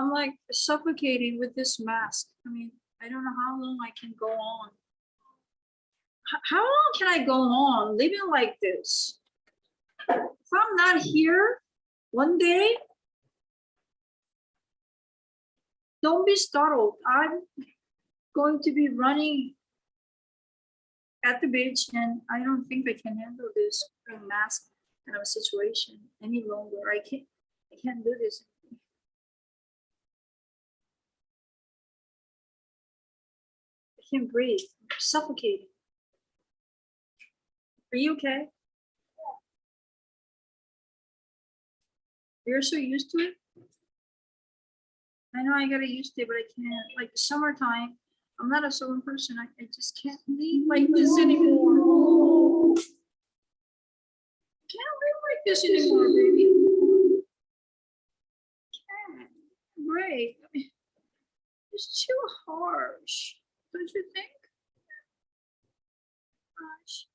I'm like suffocating with this mask. I mean, I don't know how long I can go on. How long can I go on living like this? If I'm not here one day, don't be startled. I'm going to be running at the beach, and I don't think I can handle this mask kind of situation any longer. I can't do this. I can't breathe. I'm suffocating. Are you okay? You're so used to it. I know I gotta used to it, but I can't. Like summertime, I'm not a summer person. I just can't live like this anymore. Can't live like this anymore, baby. Can't. Great. I mean, it's too harsh, don't you think? Gosh,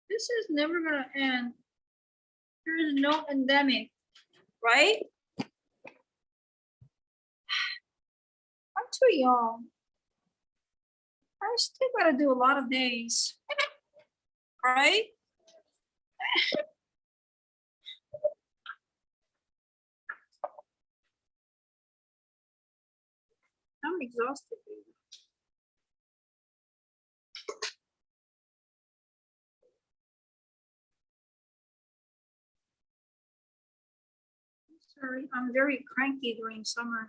this is never gonna end. There is no endemic, right? I'm too young. I still gotta do a lot of days, right? I'm exhausted, baby. Sorry, I'm very cranky during summer.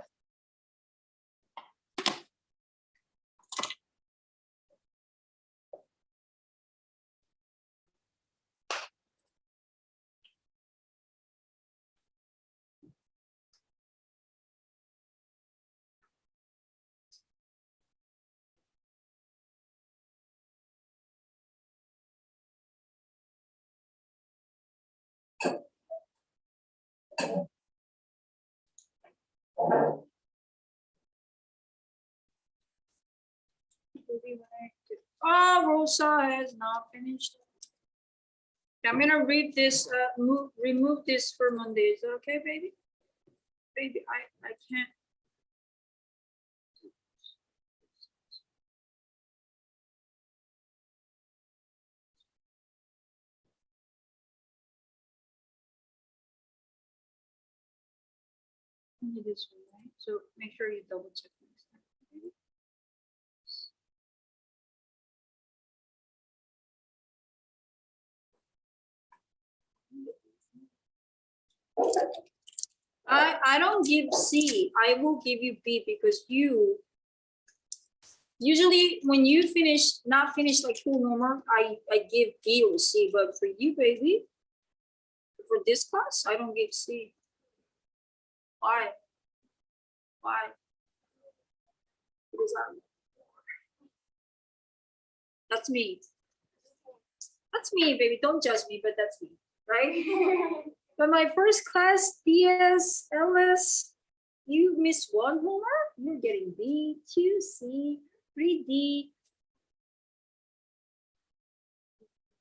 Oh, Rosa has not finished. I'm gonna read this, remove this for Monday. Is that okay, baby? Baby, I can't. Only this one, right? So make sure you double check next time. I don't give C. I will give you B because you usually when you not finish like full homework, I give B or C. But for you, baby, for this class, I don't give C. Why? Why? Because that's me. That's me, baby. Don't judge me, but that's me, right? But my first class, BS, LS, you missed one homework, you're getting B, 2, C, 3, D.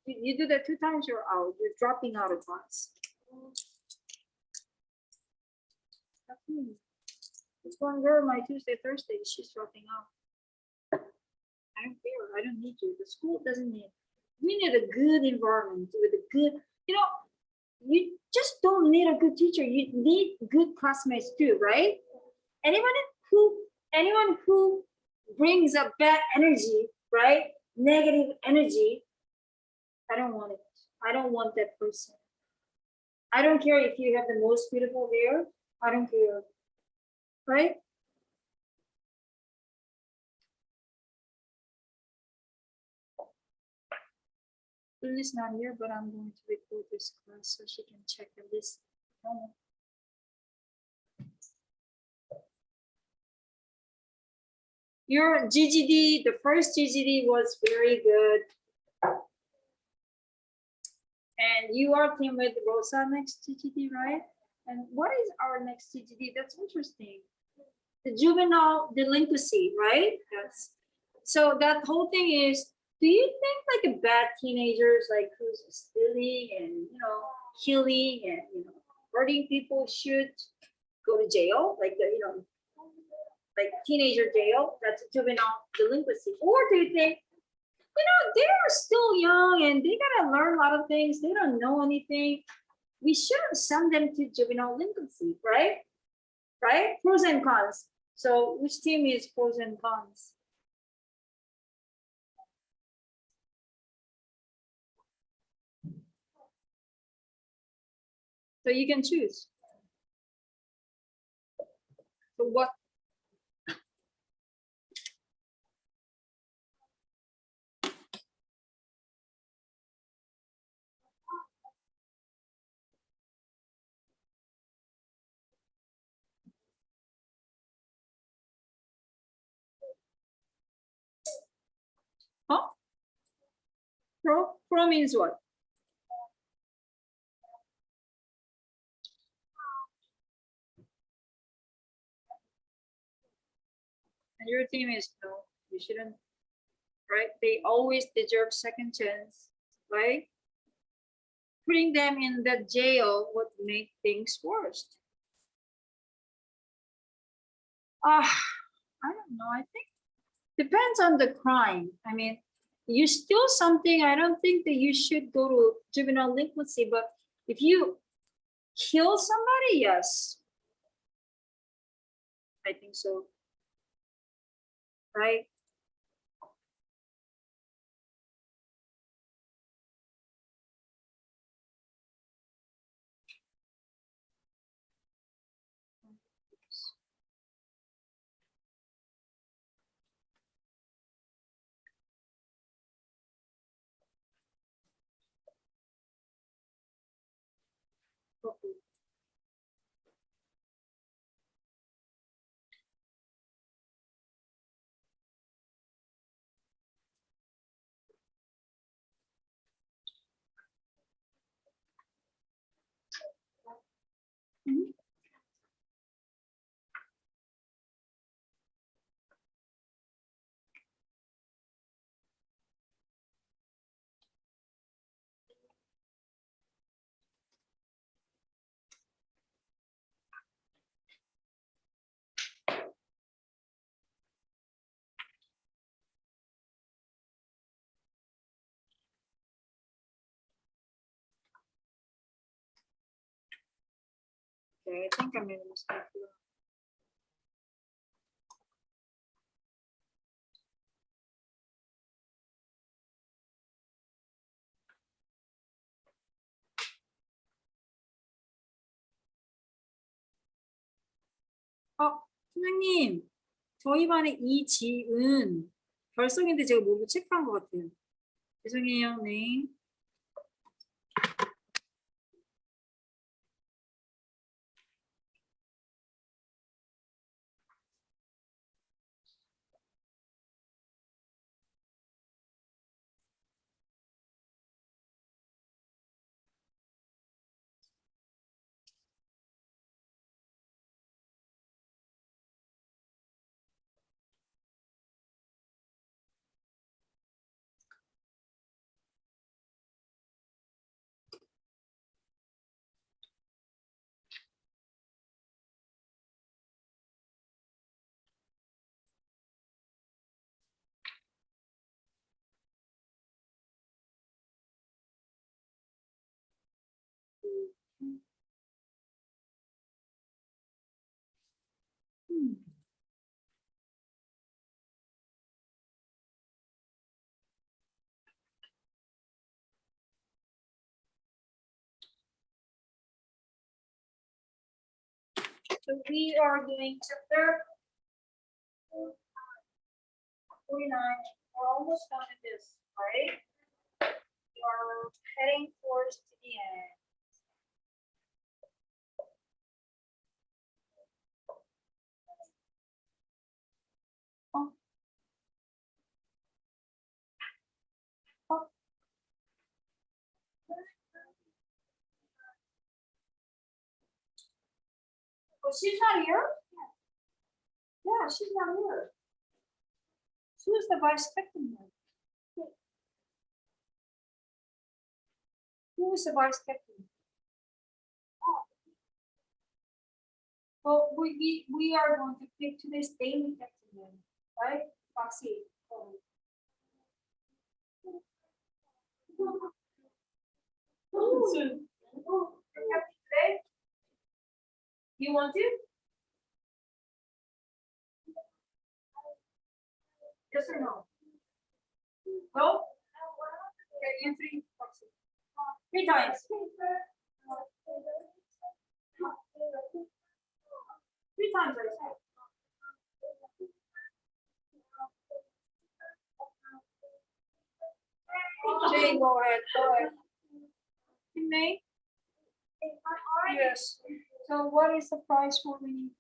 You do that 2 times, you're out. You're dropping out of class. That's me. This one girl, my Tuesday, Thursday, she's dropping out. I don't care. I don't need you. The school doesn't need. We need a good environment with a good, you know, you just don't need a good teacher. You need good classmates too, right? Anyone who brings a bad energy, right? Negative energy, I don't want it. I don't want that person. I don't care if you have the most beautiful hair. I don't care, right? Lily's not here, but I'm going to record this class so she can check the list. Your GGD, the first GGD was very good. And you are team with Rosa next GGD, right? And what is our next GGD? That's interesting. The juvenile delinquency, right? That's so that whole thing is, do you think like a bad teenagers like who's stealing and killing and hurting people should go to jail, like the, like teenager jail, that's juvenile delinquency? Or do you think, they're still young and they gotta learn a lot of things, they don't know anything, we shouldn't send them to juvenile delinquency, right? Right? Pros and cons. So which team is pros and cons? So you can choose. So what? Huh? Pro means what? And your team is no, you shouldn't, right? They always deserve second chance, right? Putting them in the jail would make things worse. I don't know. I think depends on the crime. I mean, you steal something, I don't think that you should go to juvenile delinquency, but if you kill somebody, yes. I think so. Right? Okay. Mhm. Okay, I think I made a mistake here. 선생님, 저희 반에 이지은 결석인데 제가 모두 체크한 것 같아요. 죄송해요, 네. So we are doing chapter 49. We're almost done with this, right? We are heading towards to the end. Oh. Oh. Oh, she's not here? Yeah, she's not here. Who's the vice captain here? Who is the vice captain? Well, we are going to pick today's daily activity, right? Foxy. You're happy today? You want to? Yes or no? No? Okay, you three. Foxy. Three times. Three times, I said. Jay, go ahead. Go ahead. May? Yes. So what is the price for winning?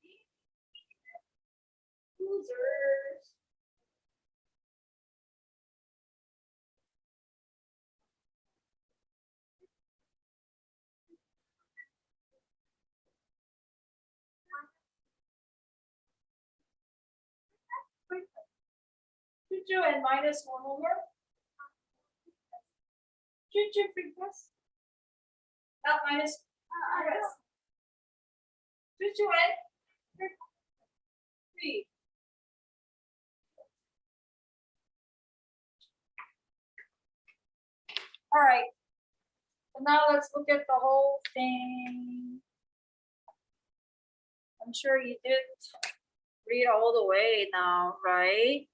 Losers. Juju and minus one over. Juju free plus. Not minus. Yes. Juju and three. All right. So now let's look at the whole thing. I'm sure you did read all the way now, right?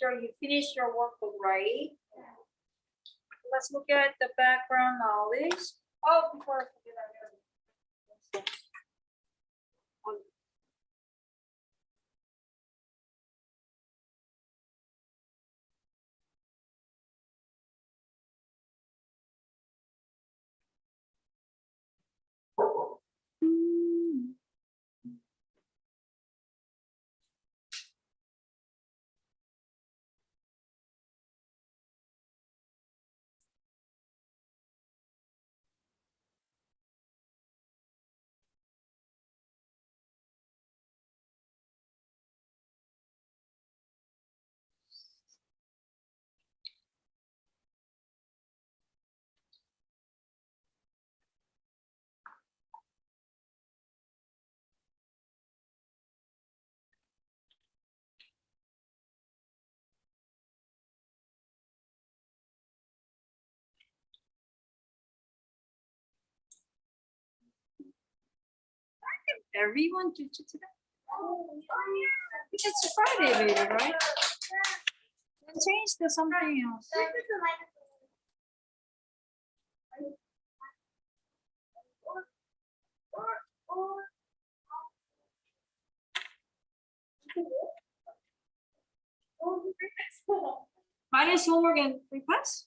Sure you finished your workbook, right? Let's look at the background knowledge. Oh, before I forget, everyone did you today? It's Friday, baby, right? Then change to something else. Minus homework and free pass?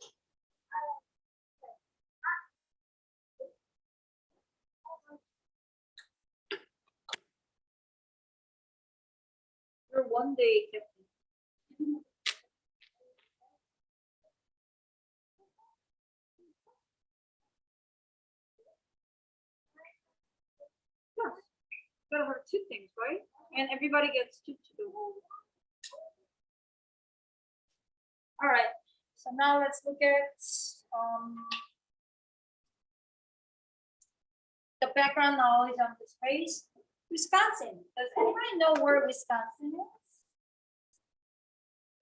You're one day, Captain. Yeah. Gotta work two things, right? And everybody gets two to do. All right. So now let's look at the background knowledge on this page. Wisconsin. Does anybody know where Wisconsin is?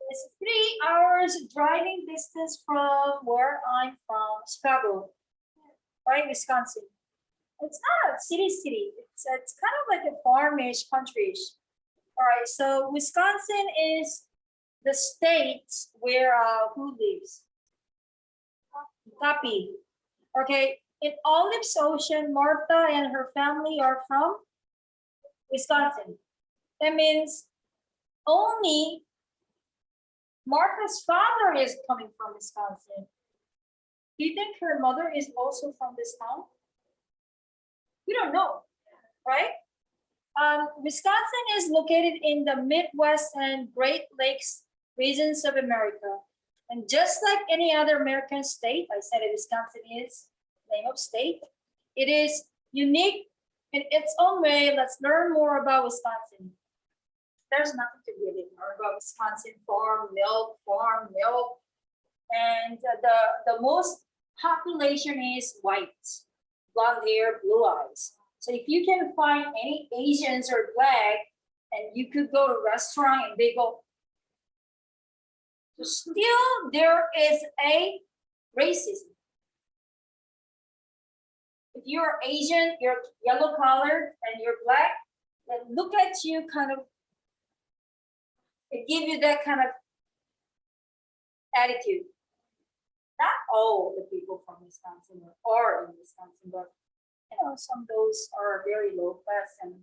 It's 3 hours driving distance from where I'm from, Chicago, right? Wisconsin. It's not a city. It's kind of like a farmish country. All right, so Wisconsin is the state where who lives? Gabby. Okay, in Olive's Ocean, Martha and her family are from Wisconsin. That means only Martha's father is coming from Wisconsin. Do you think her mother is also from this town? We don't know, right? Wisconsin is located in the Midwest and Great Lakes regions of America. And just like any other American state, I said it, Wisconsin is the name of state. It is unique in its own way. Let's learn more about Wisconsin. There's nothing to really learn about Wisconsin. Farm milk. And the most population is white, blonde hair, blue eyes. So if you can find any Asians or black, and you could go to a restaurant and they go, so still there is a racism. If you're Asian, you're yellow colored and you're black, then look at you kind of, it gives you that kind of attitude. Not all the people from Wisconsin are in Wisconsin, but some of those are very low class, and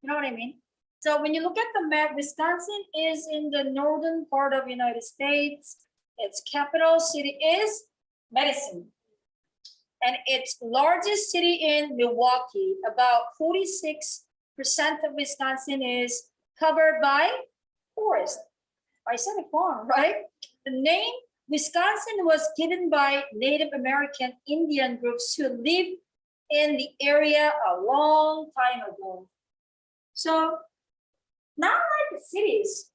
you know what I mean? So when you look at the map, Wisconsin is in the northern part of the United States. Its capital city is Madison. And its largest city in Milwaukee. About 46% of Wisconsin is covered by forest. I said a farm, right? The name Wisconsin was given by Native American Indian groups who lived in the area a long time ago. So not like the cities.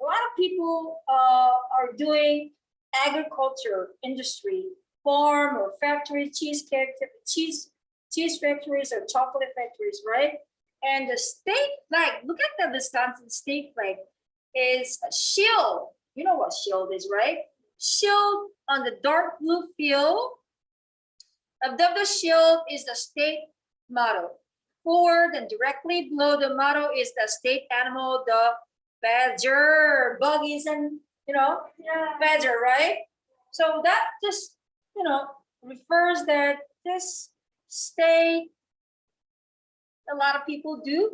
A lot of people are doing agriculture industry, farm or factory, cheese factories or chocolate factories, right? And the state flag, look at the Wisconsin state flag, is a shield. You know what shield is, right? Shield on the dark blue field. Above the shield is the state motto. Forward and directly below the motto is the state animal, the badger, buggies, and badger, right? So that just refers that this state, a lot of people do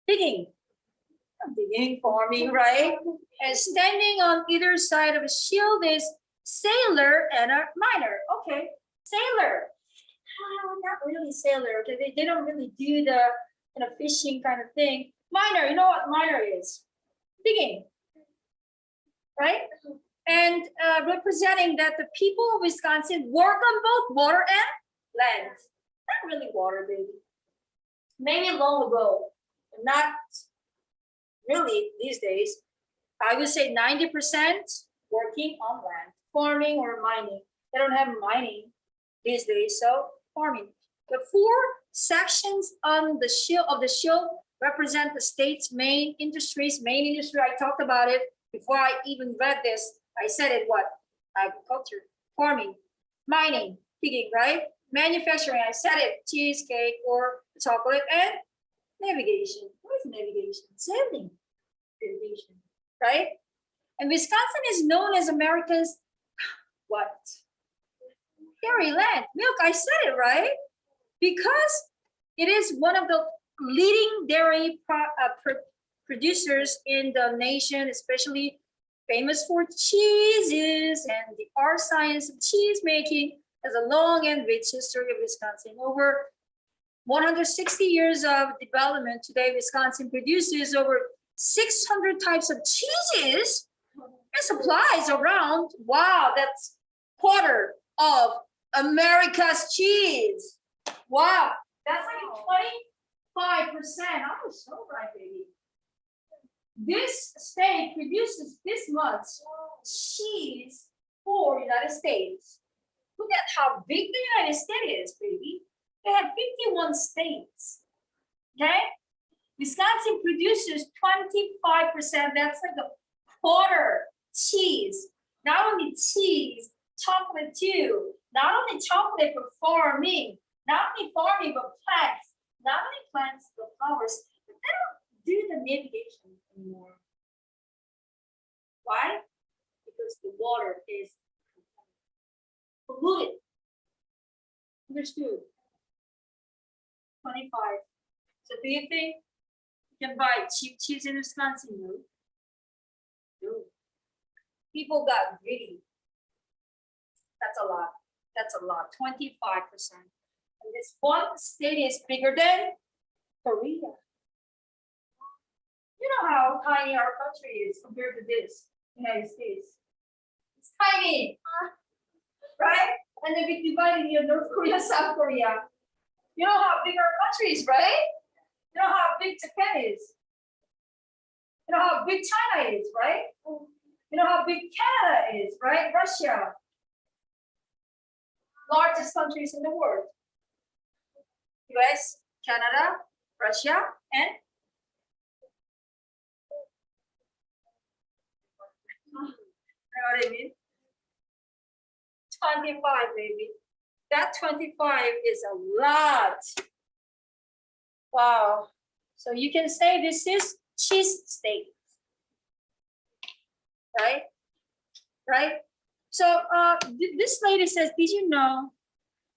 digging, farming, right? And standing on either side of a shield is sailor and a miner. Okay, sailor. Not really sailor. Okay, they don't really do the fishing kind of thing. Miner, you know what miner is? Digging, right? And representing that the people of Wisconsin work on both water and land. Not really water, baby. Maybe long ago, but not really these days. I would say 90% working on land, farming or mining. They don't have mining these days, so farming. The four sections on the shield represent the state's main industries. Main industry, I talked about it before I even read this. I said it, what? Agriculture, farming, mining, digging, right? Manufacturing, I said it, cheesecake or chocolate, and navigation. What is navigation? Sailing, navigation, right? And Wisconsin is known as America's what? Dairy land, milk, I said it, right? Because it is one of the leading dairy producers in the nation, especially famous for cheeses, and the art science of cheese making has a long and rich history of Wisconsin. Over 160 years of development, today Wisconsin produces over 600 types of cheeses and supplies around, wow, that's quarter of America's cheese. Wow, that's like 25%. I was so right, baby. This state produces this much cheese for the United States. Look at how big the United States is, baby. They have 51 states. Okay? Wisconsin produces 25%. That's like a quarter cheese. Not only cheese, chocolate too. Not only chocolate, but farming. Not only farming, but plants. Not only plants, but flowers. But they don't do the navigation anymore. Why? Because the water is polluted. Understood? 25. So do you think you can buy cheap cheese in Wisconsin? No. No. People got greedy. That's a lot. That's a lot. 25%. And this one state is bigger than Korea. You know how tiny our country is compared to this United States. It's tiny, right? And then we divided here North Korea, South Korea. You know how big our country is, right? You know how big Japan is. You know how big China is, right? You know how big Canada is, right? Russia. largest countries in the world? US, Canada, Russia, and you know what I mean? 25, maybe. That 25 is a lot. Wow. So you can say this is cheese state. Right? Right? So this lady says, did you know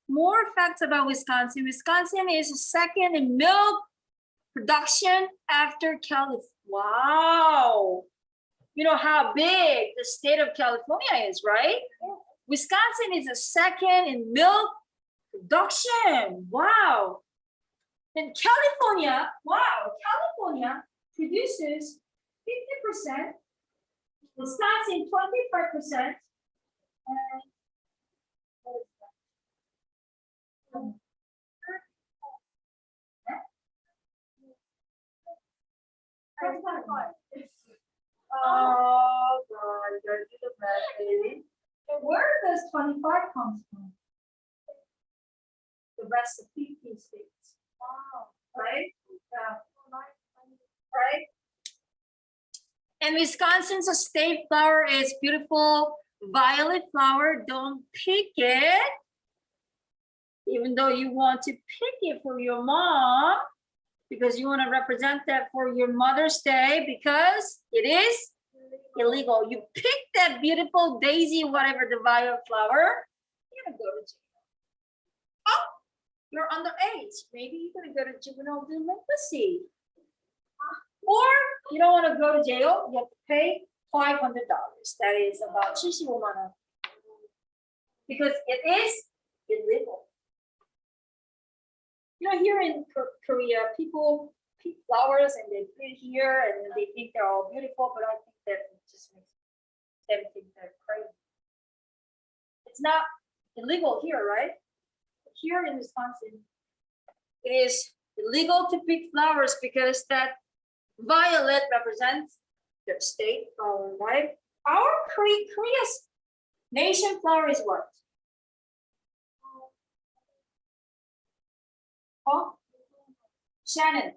more facts about Wisconsin? Wisconsin is second in milk production after California. Wow. You know how big the state of California is, right? Wisconsin is a second in milk production. Wow. And California, wow, California produces 50%, Wisconsin 25%, and oh God, you gotta do the math, baby. And where does 25 come from? The rest of 50 states. Wow. Right? Yeah. Right? And Wisconsin's state flower is beautiful violet flower. Don't pick it. Even though you want to pick it for your mom, because you want to represent that for your Mother's Day, because it is illegal. You pick that beautiful daisy, whatever the violet flower, you're gonna go to jail. Oh, you're underage. Maybe you're gonna go to juvenile delinquency. Or you don't want to go to jail, you have to pay $500. That is about 75만 원. Because it is illegal. You know, here in Korea, people pick flowers and they put it here and they think they're all beautiful, but I think that it just makes them think they're crazy. It's not illegal here, right? Here in Wisconsin, it is illegal to pick flowers because that violet represents their state flower, right? Our Korea's nation flower is what? Oh, Shannon.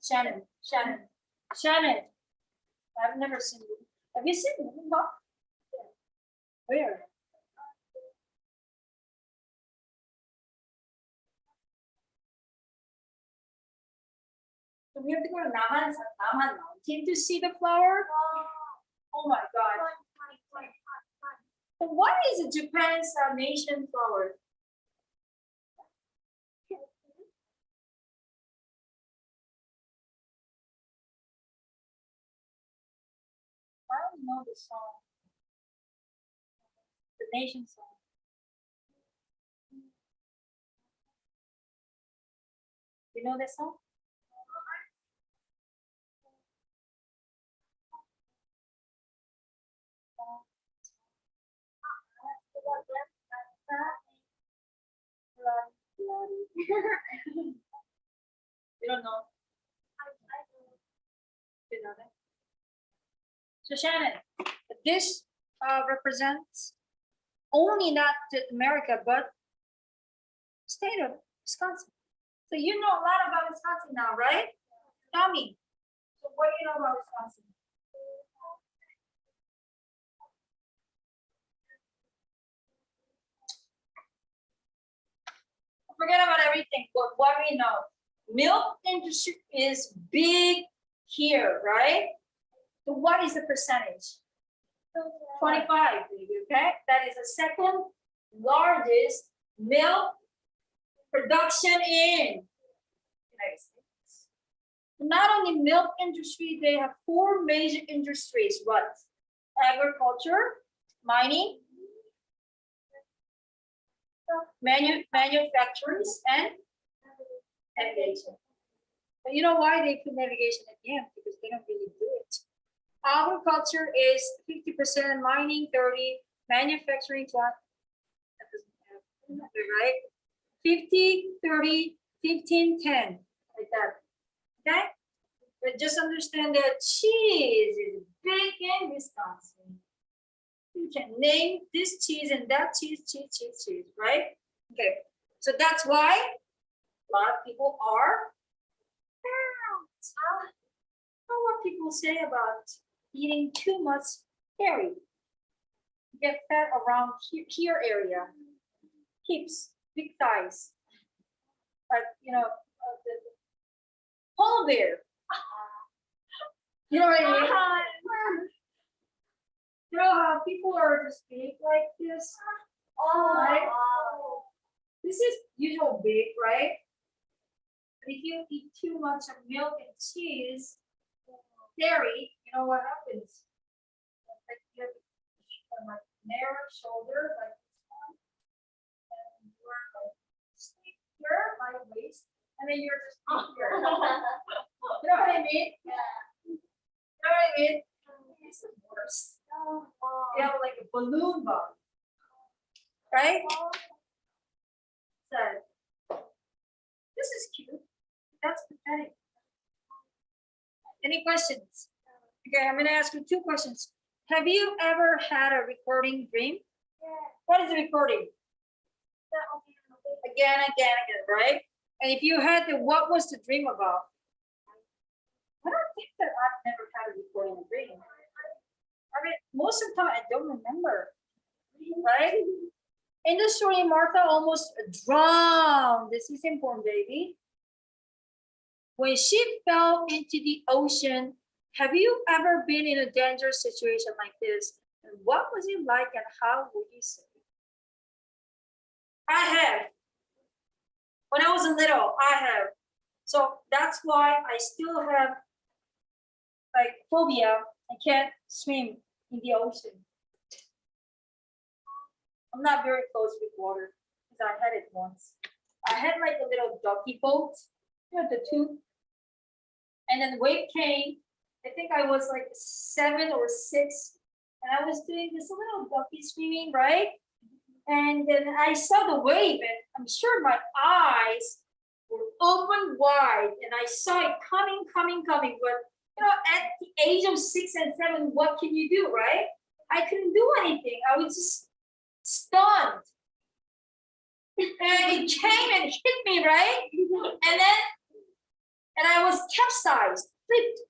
I've never seen it. Have you seen it? No? Where? So we have to go to Naman Mountain to see the flower. Oh my God. So what is Japan's nation flower? I don't know the song. The nation song. You know that song? You don't know? You know that? So Shannon, this represents only not America, but state of Wisconsin. So you know a lot about Wisconsin now, right? Tell me. So what do you know about Wisconsin? Forget about everything, but what we know. Milk industry is big here, right? So what is the percentage? 25, okay? That is the second largest milk production in United States. Not only milk industry, they have 4 major industries. What? Agriculture, mining, manufacturers, and navigation. But you know why they put navigation at the end? Because they don't really do it. Agriculture is 50%, mining 30, manufacturing 20. That doesn't have, right? 50, 30, 15, 10, like that. Okay? But just understand that cheese is big in Wisconsin. You can name this cheese and that cheese, right? Okay. So that's why a lot of people are fat. What people say about eating too much dairy. You get fat around here area, hips, big thighs, like the polar bear. You know what I mean? You know how people are just big like this? Right? This is usual big, right? But if you eat too much of milk and cheese, dairy, you know what happens? Like you have a narrow shoulder like this one, and you're like stick here, my waist, and then you're just here. You know what I mean? Yeah. You know what I mean? It's the worst. You have like a balloon body, right? So this is cute. That's pathetic. Any questions? Okay, I'm gonna ask you 2 questions. Have you ever had a recording dream? Yeah. What is a recording? Again, right? And if you had what was the dream about? I don't think that I've never had a recording dream. I mean, most of the time I don't remember, right? In the story, Martha almost drowned. This is important, baby. When she fell into the ocean, have you ever been in a dangerous situation like this? And what was it like and how would you say? I have. When I was little, I have. So that's why I still have like phobia. I can't swim in the ocean. I'm not very close with water because I had it once. I had like a little ducky boat, the tube. And then the wave came. I think I was like 7 or 6. And I was doing this little ducky swimming, right? And then I saw the wave, and I'm sure my eyes were open wide, and I saw it coming. But at the age of 6 and 7, what can you do, right? I couldn't do anything. I was just stunned. And it came and hit me, right? And I was capsized, flipped.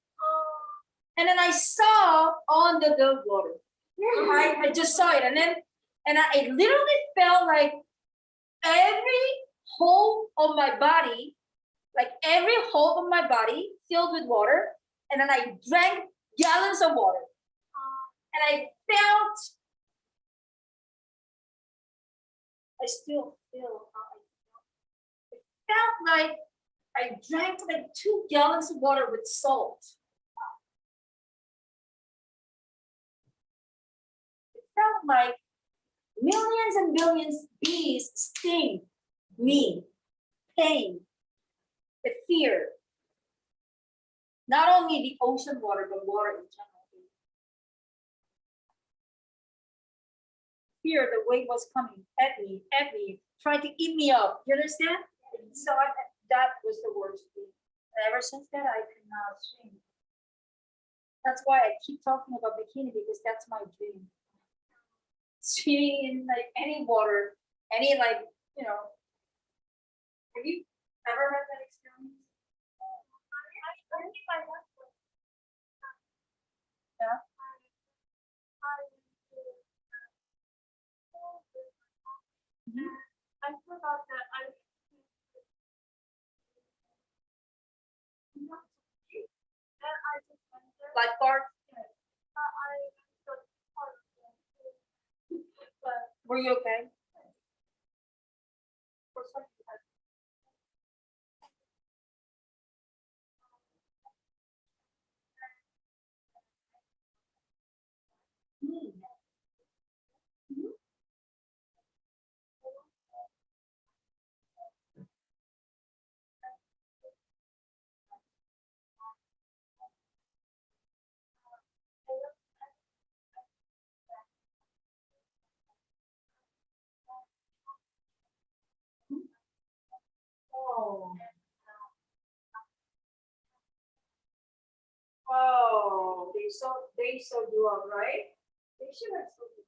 And then I saw under the water. I just saw it, and I literally felt like every hole of my body filled with water, and then I drank gallons of water. And I still feel how I felt. It felt like I drank like 2 gallons of water with salt. It felt like millions and millions of bees sting me, pain, the fear. Not only the ocean water, but water in general. Fear, the wave was coming at me, trying to eat me up. You understand? So that was the worst thing. And ever since that, I could not swim. That's why I keep talking about bikini, because that's my dream. Swimming in like any water, any have you ever had that experience? Yeah. I forgot that Lifeguard? Were you okay? Oh. Oh, they sewed you up, right? They should have sewed you.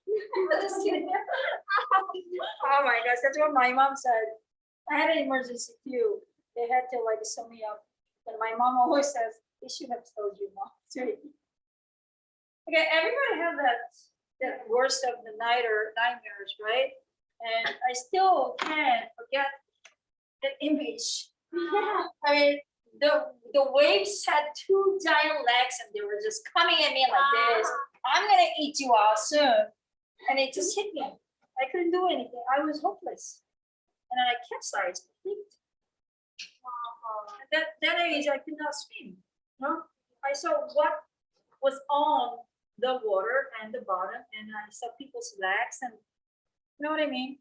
I'm just kidding. Oh my gosh, that's what my mom said. I had an emergency too. They had to like sew me up. And my mom always says, they should have told you, mom. Okay, everybody have that worst of the night or nightmares, right? And I still can't forget the image. I mean, the waves had two giant legs and they were just coming at me like this. I'm gonna eat you out soon. And it just hit me. I couldn't do anything. I was hopeless. And then I capsized. At that age, I could not swim. No? I saw what was on the water and the bottom, and I saw people's legs, and you know what I mean?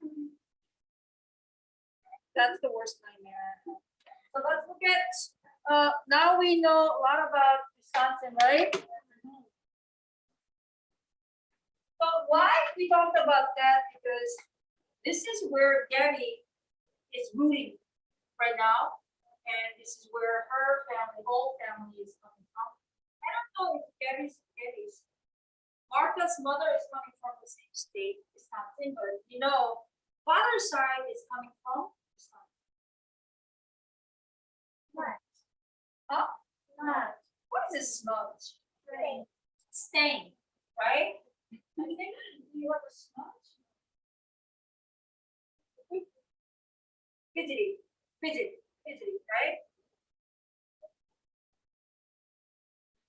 That's the worst nightmare. So let's look at, now we know a lot about Wisconsin, right? So why we talked about that? Because this is where Gabby is rooting right now. And this is where her family, whole family is coming from. I don't know if Gabby's. Martha's mother is coming from the same state, Wisconsin, but you know, father's side is coming from Wisconsin. What? Huh? What? What is a smudge? Stain. Stain, right? I think you have a smudge. Fidgety, right?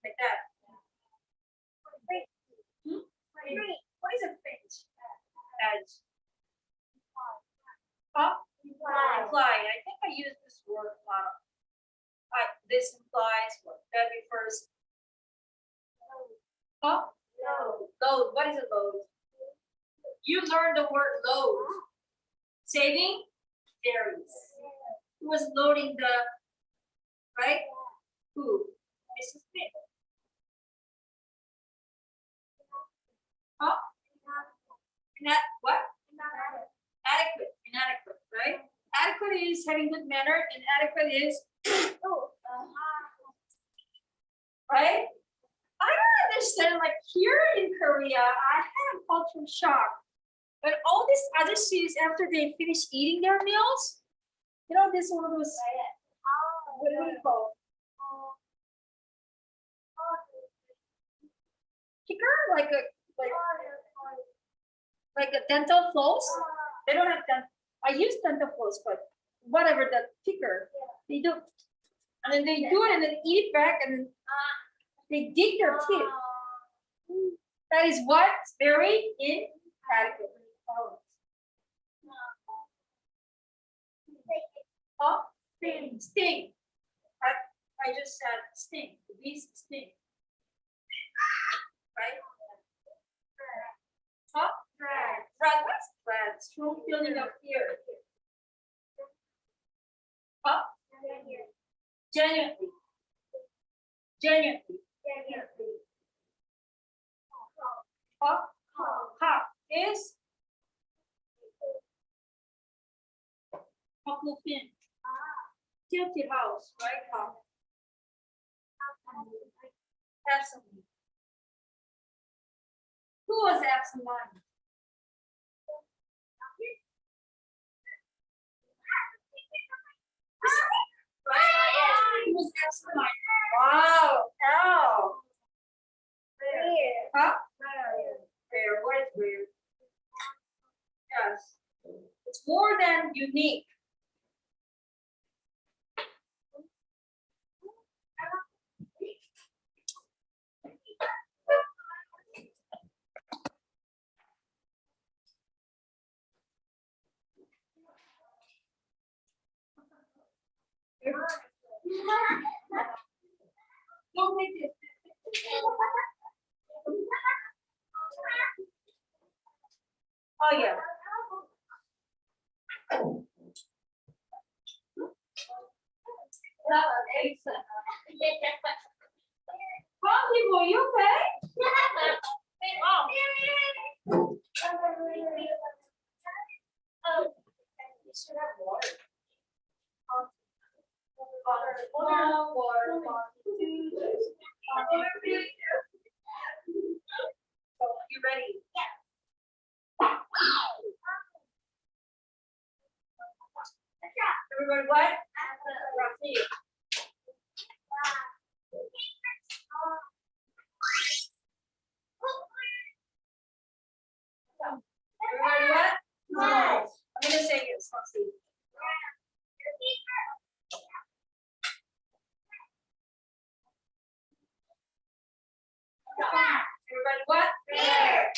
Like that. What is a fringe? Edge. Huh? Imply. I think I use this word a lot. This implies what? February 1st. Huh? Load. What is a load? You learned the word load. Saving berries. Who was loading the, right? Who? Mrs. Smith. Huh? What? Inadequate, right? Adequate is having good manner, inadequate is, right? I don't understand, like here in Korea, I had a cultural shock. But all these other cities, after they finish eating their meals, you know, this one of those, what do you call it? Kicker? Like a dental floss. They don't have dental. I use dental floss, but whatever the kicker, they do, and then they do it and then eat it back, and then they dig their teeth. That is what's very inadequate. Oh, sting. I just said sting. The bees sting. Right? Huh? Dread. What's dread? Strong feeling of fear. Huh? Genuinely. Huh? Ha is Huckleberry. Guilty house, right? Absently. Who was absent-minded? Right? Who was absent-minded? Wow. Ow. Huh? Rare. What is rare? Yes. It's more than unique. Don't make it. Oh yeah. Were you okay? You should have water. Water. So you ready? Yeah. Everybody what? Roxy. Everybody what? No. I'm gonna say it, Roxy. Everybody what? There.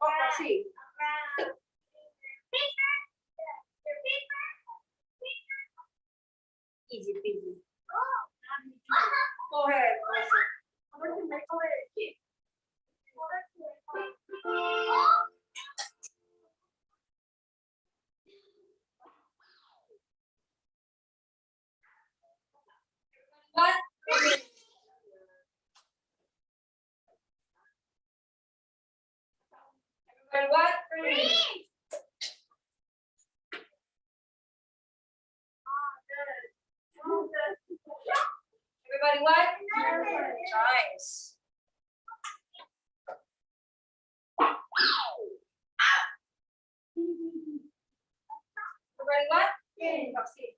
Oh, Roxy. Easy peasy. Go ahead. What? Everybody what? Everybody what? Nice. Everybody what? Roxy.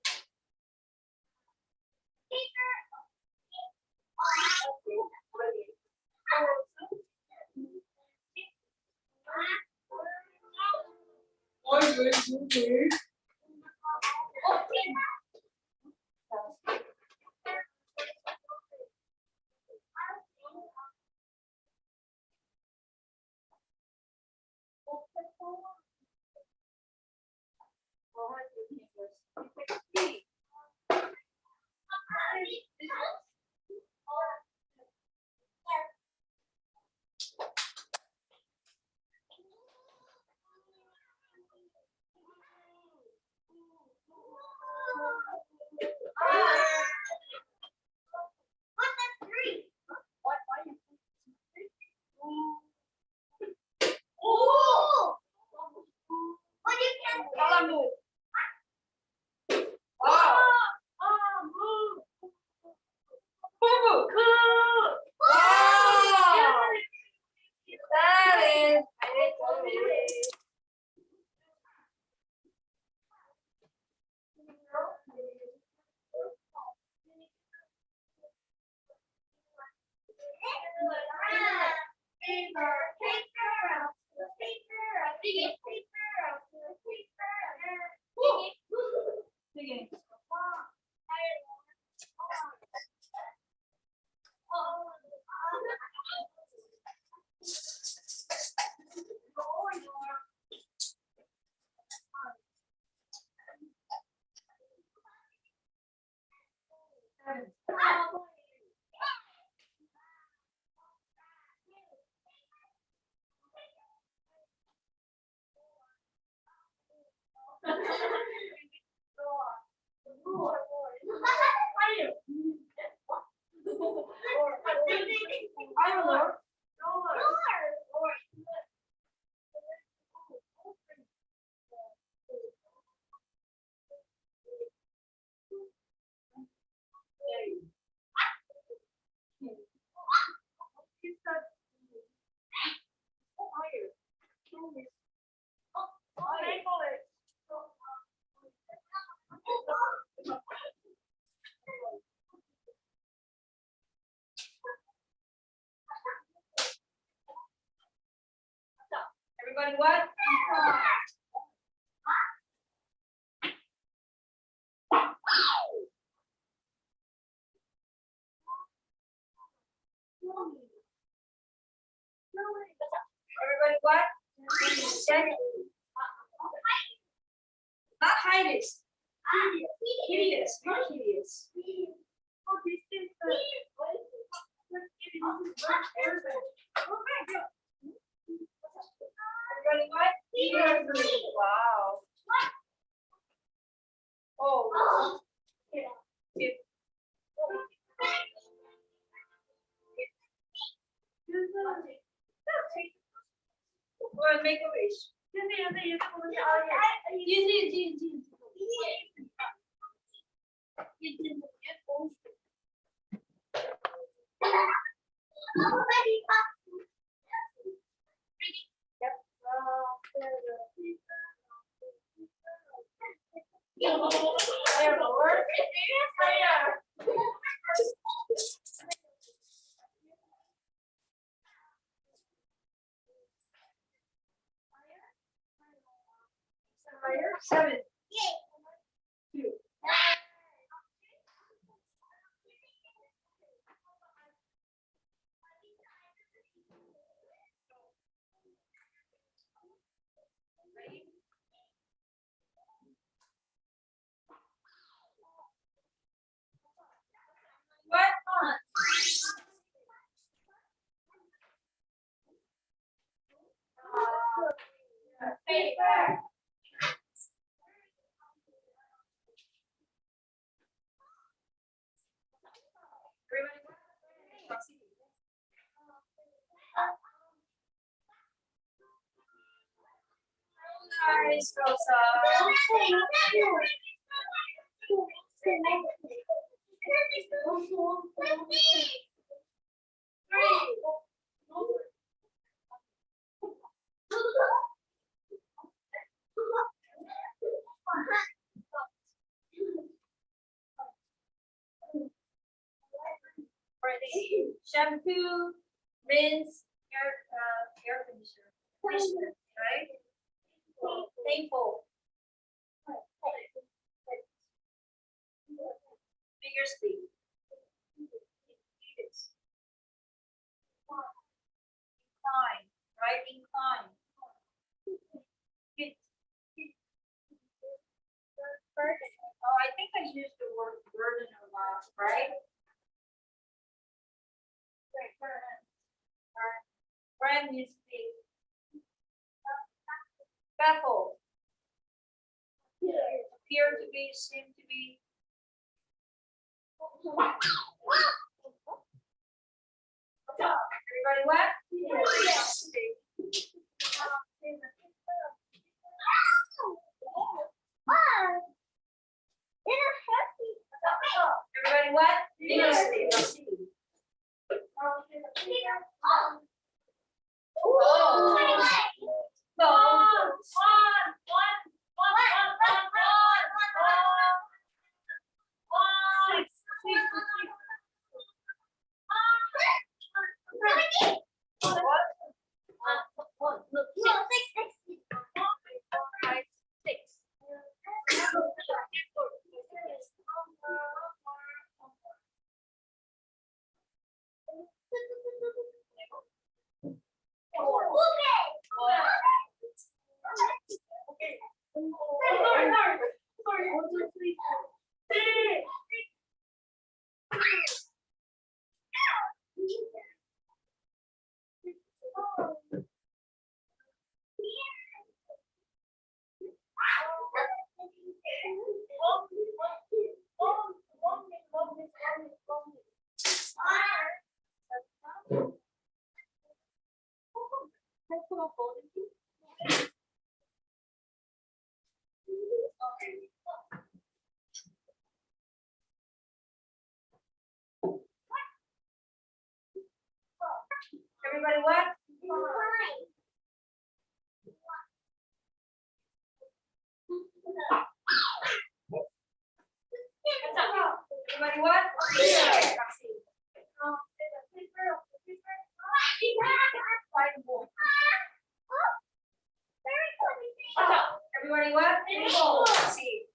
Everybody what? Everybody what? Not hideous. Hideous, not hideous. Oh, this is everybody what? Wow. Oh. Go and make a wish. Seven. Two. What? Paper. Nice, Rosa. Shampoo, rinse, air conditioner, right? Thankful. Vigorously. Incline, right? Incline. Good. Oh, I think I used the word burden a lot, right? Brand new speak. Baffled. Appear to be, seem to be. Everybody what? Yes. Everybody what? Vigorously. Everybody what? Everybody what? Everybody what? See.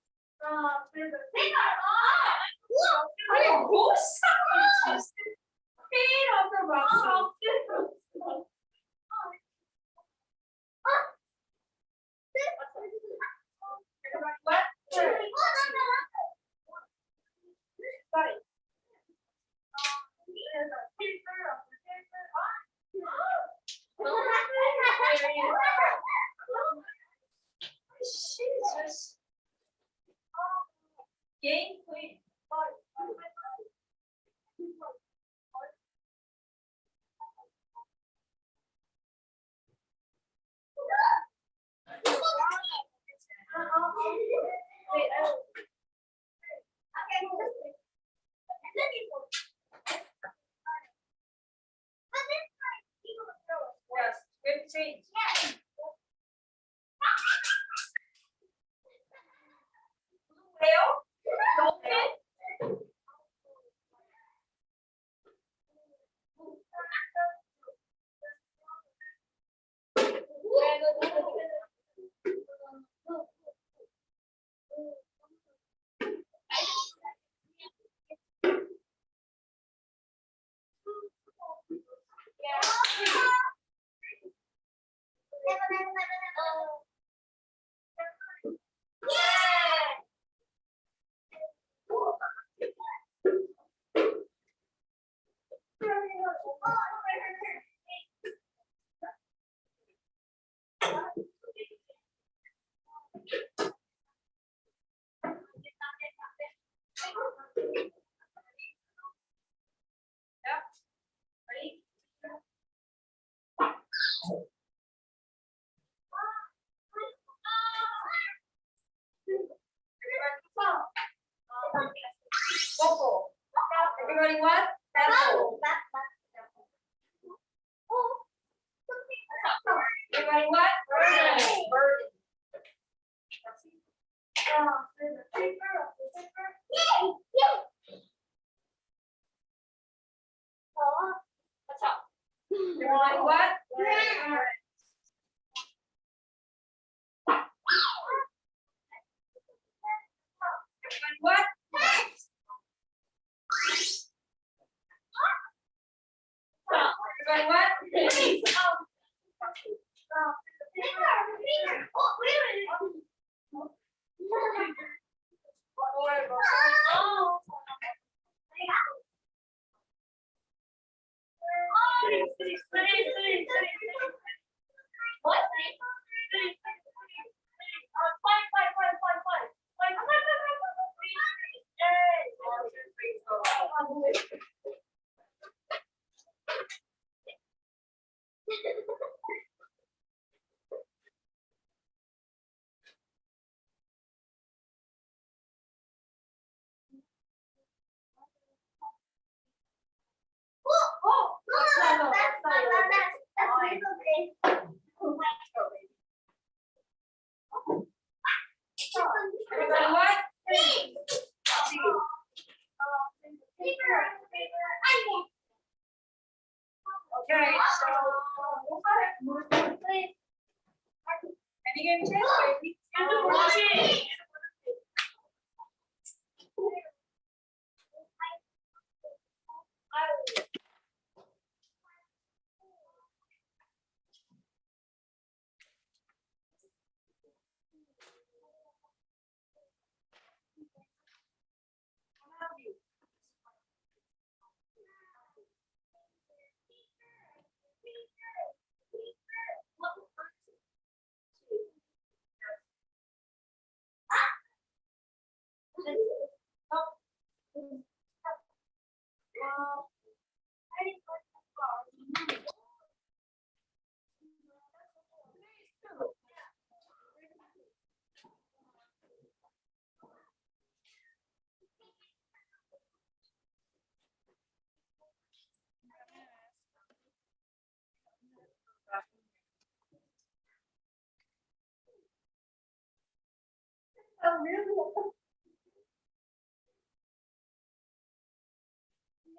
Jesus. Game queen. Yes, good change. Yeah. Ready? Everybody what? Apple. Everybody what? Bird. What's up? Everybody what? Everybody what? Everybody what? Everybody what? Okay, so any game chance, baby?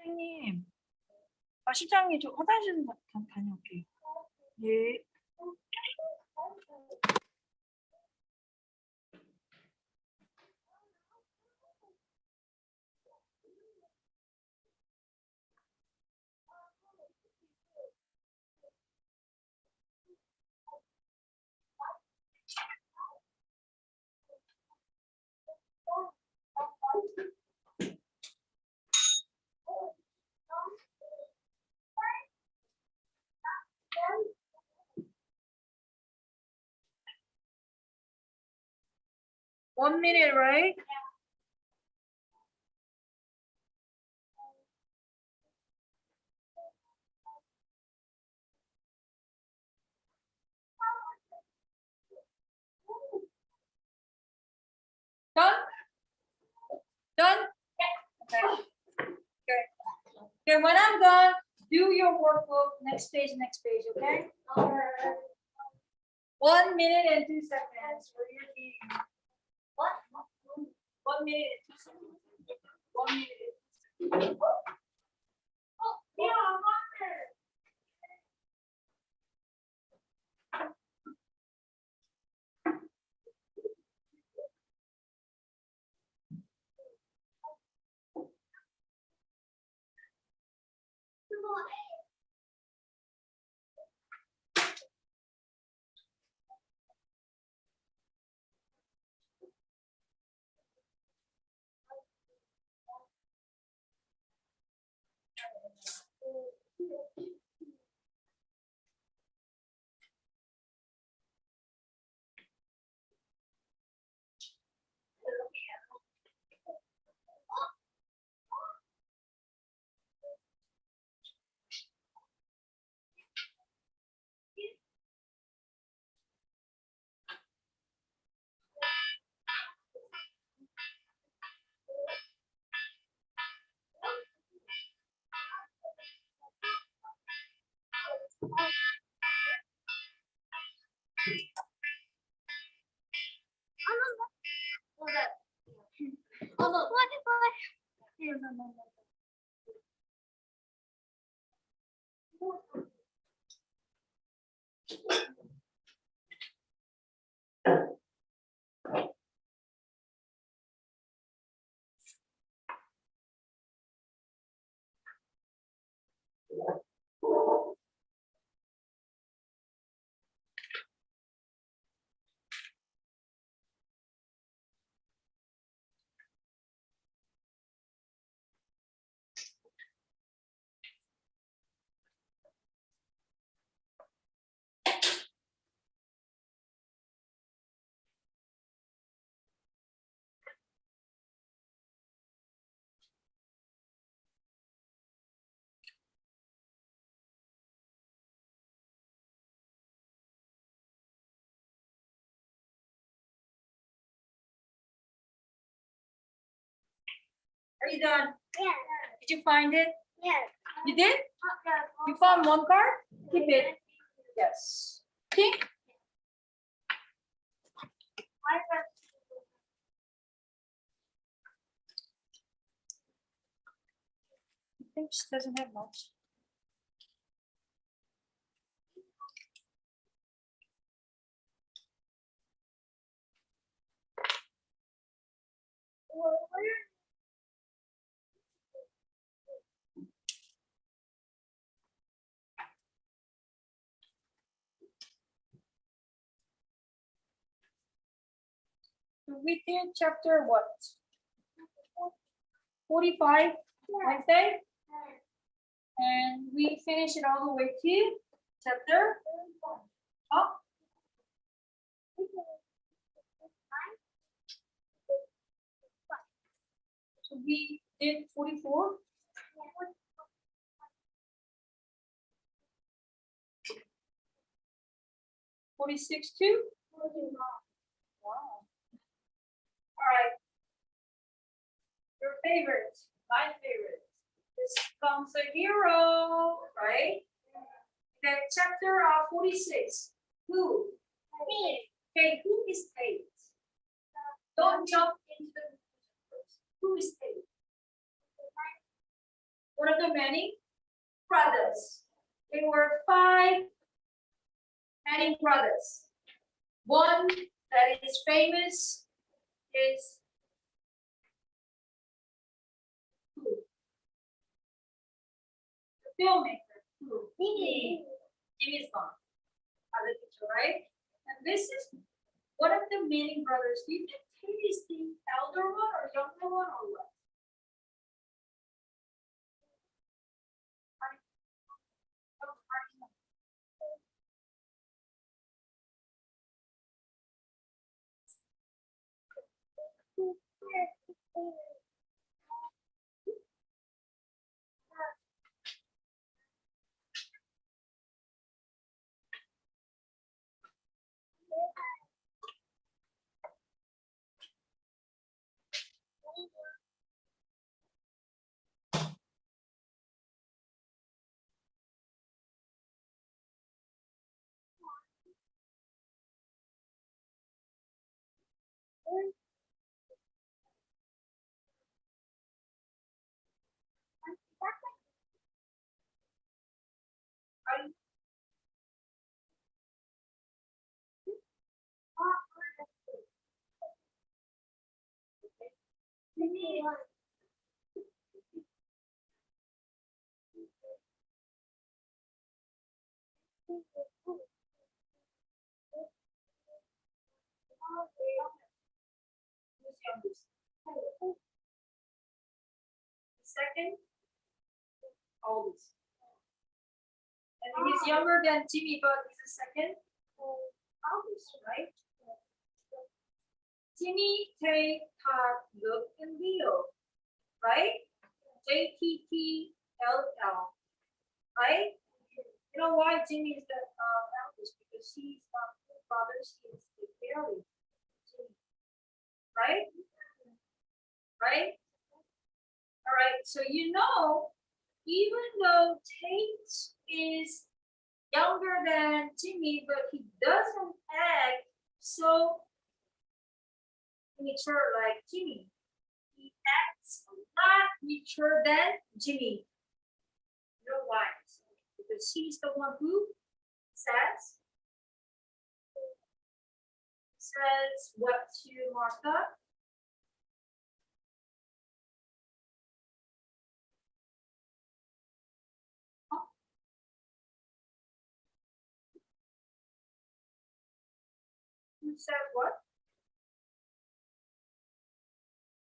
선생님, 실장님 저 화장실 좀 다녀올게요. 예. One minute, right? Done? Done? Okay. Okay. Okay, when I'm done, do your workbook, next page, okay? 1 minute and 2 seconds for your team. What? 1 minute and 2 seconds. 1 minute. Oh, yeah, water. Are you done? Yeah. Did you find it? Yes. You did? You found one card? Keep it. Yes. Pink? I think she doesn't have much. So we did chapter what? 45 Wednesday? And we finished it all the way to chapter? Oh, so we did 44. 46 too? Wow. All right. Your favorite, my favorite. This comes a hero, right? That chapter 46. Who? Okay, who is Tate? Don't jump into the first. Who is Tate? One of the many brothers. There were 5 Manning brothers. One that is famous is who? The filmmaker. Who? Jimmy. Jimmy's gone. Other picture, right? And this is one of the Manning brothers. Do you think Tate is the elder one or younger one or what? Who's youngest? Second, oldest. And he's younger than Jimmy, but he's the second oldest, right? Jimmy, Tate, Todd, Luke, and Leo, right? JTTLL, right? You know why Jimmy is the eldest? Because he's the father's is the Gary, right? Right? All right, so you know, even though Tate is younger than Jimmy, but he doesn't act so immature like Jimmy. He he acts a lot mature than Jimmy. You know why? Because she's the one who says what to Martha. Who said what?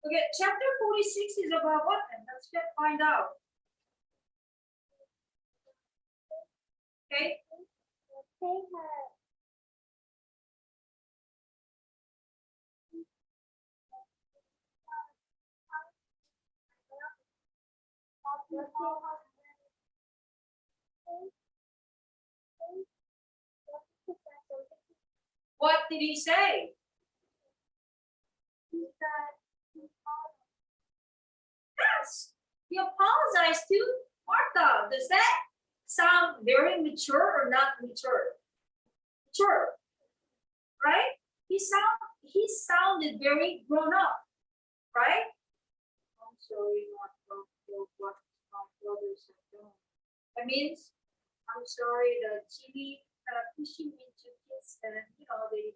Okay, chapter 46 is about what then? Let's find out. Okay. What did he say? Yes, he apologized to Martha. Does that sound very mature or not mature? Mature, right? He sounded very grown up, right? I'm sorry, Martha, for what my brothers have done. That means I'm sorry that Jimmy pushing me to kiss, and they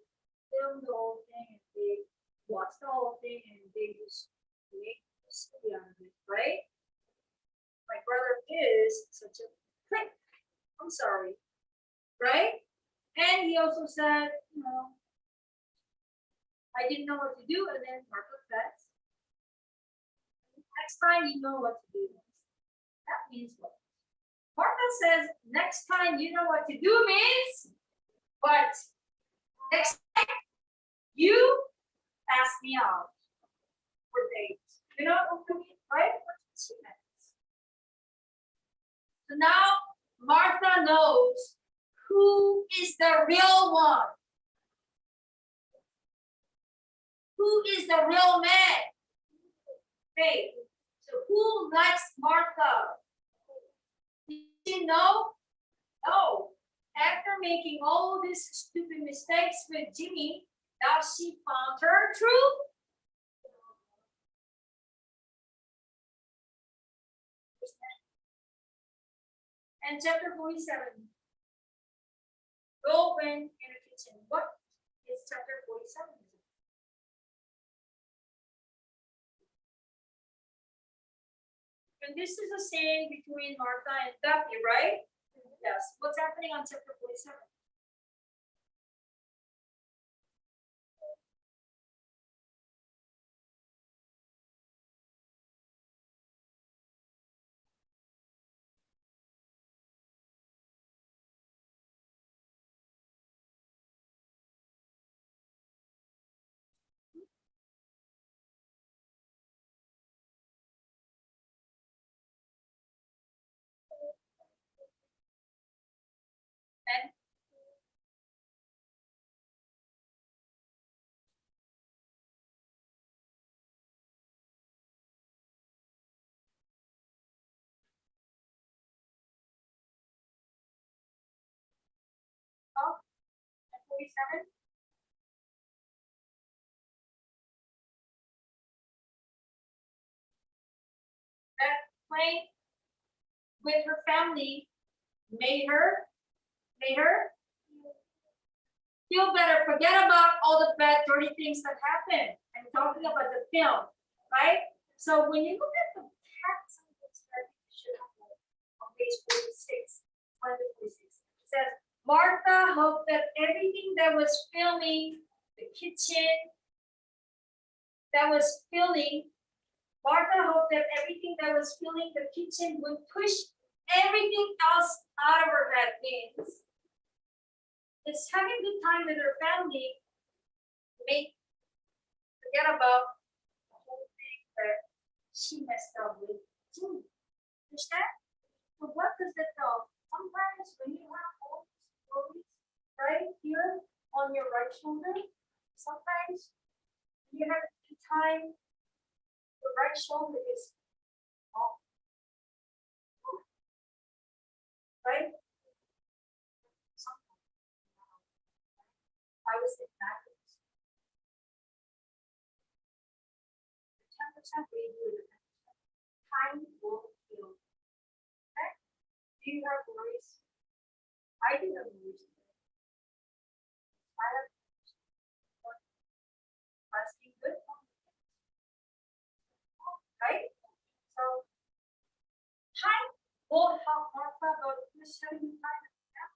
filmed the whole thing and they watched the whole thing and they just make a silly out of it, right? My brother is such a prick. I'm sorry, right? And he also said, I didn't know what to do, and then Martha says, next time you know what to do. That means what? Martha says, next time you know what to do means what? Next time you ask me out for dates. You know what I mean, right? What she meant. So now Martha knows who is the real one. Who is the real man? Okay, so who likes Martha? Did she know? No. After making all these stupid mistakes with Jimmy, now she found her true. And chapter 47. Go when in the kitchen. What is chapter 47? And this is a saying between Martha and Gabby, right? Yes. What's happening on chapter 47? And oh, and 47. That playing with her family made her feel better. Forget about all the bad, dirty things that happened. I'm talking about the film, right? So when you look at the text that you should have on page 46, it says, Martha hoped that everything that was filling the kitchen, Martha hoped that everything that was filling the kitchen would push everything else out of her head. Means it's having a good time with her family, forget about the whole thing that she messed up with Jimmy. Understand? So what does that tell? Sometimes when you have all these stories right here on your right shoulder, sometimes you have the time, the right shoulder is off. Right? I was in backwards. The temperature we do it. Time will heal. Okay? Do you have worries? I do have worries. I have asking good questions, right? So time will help Martha, but who's having time now?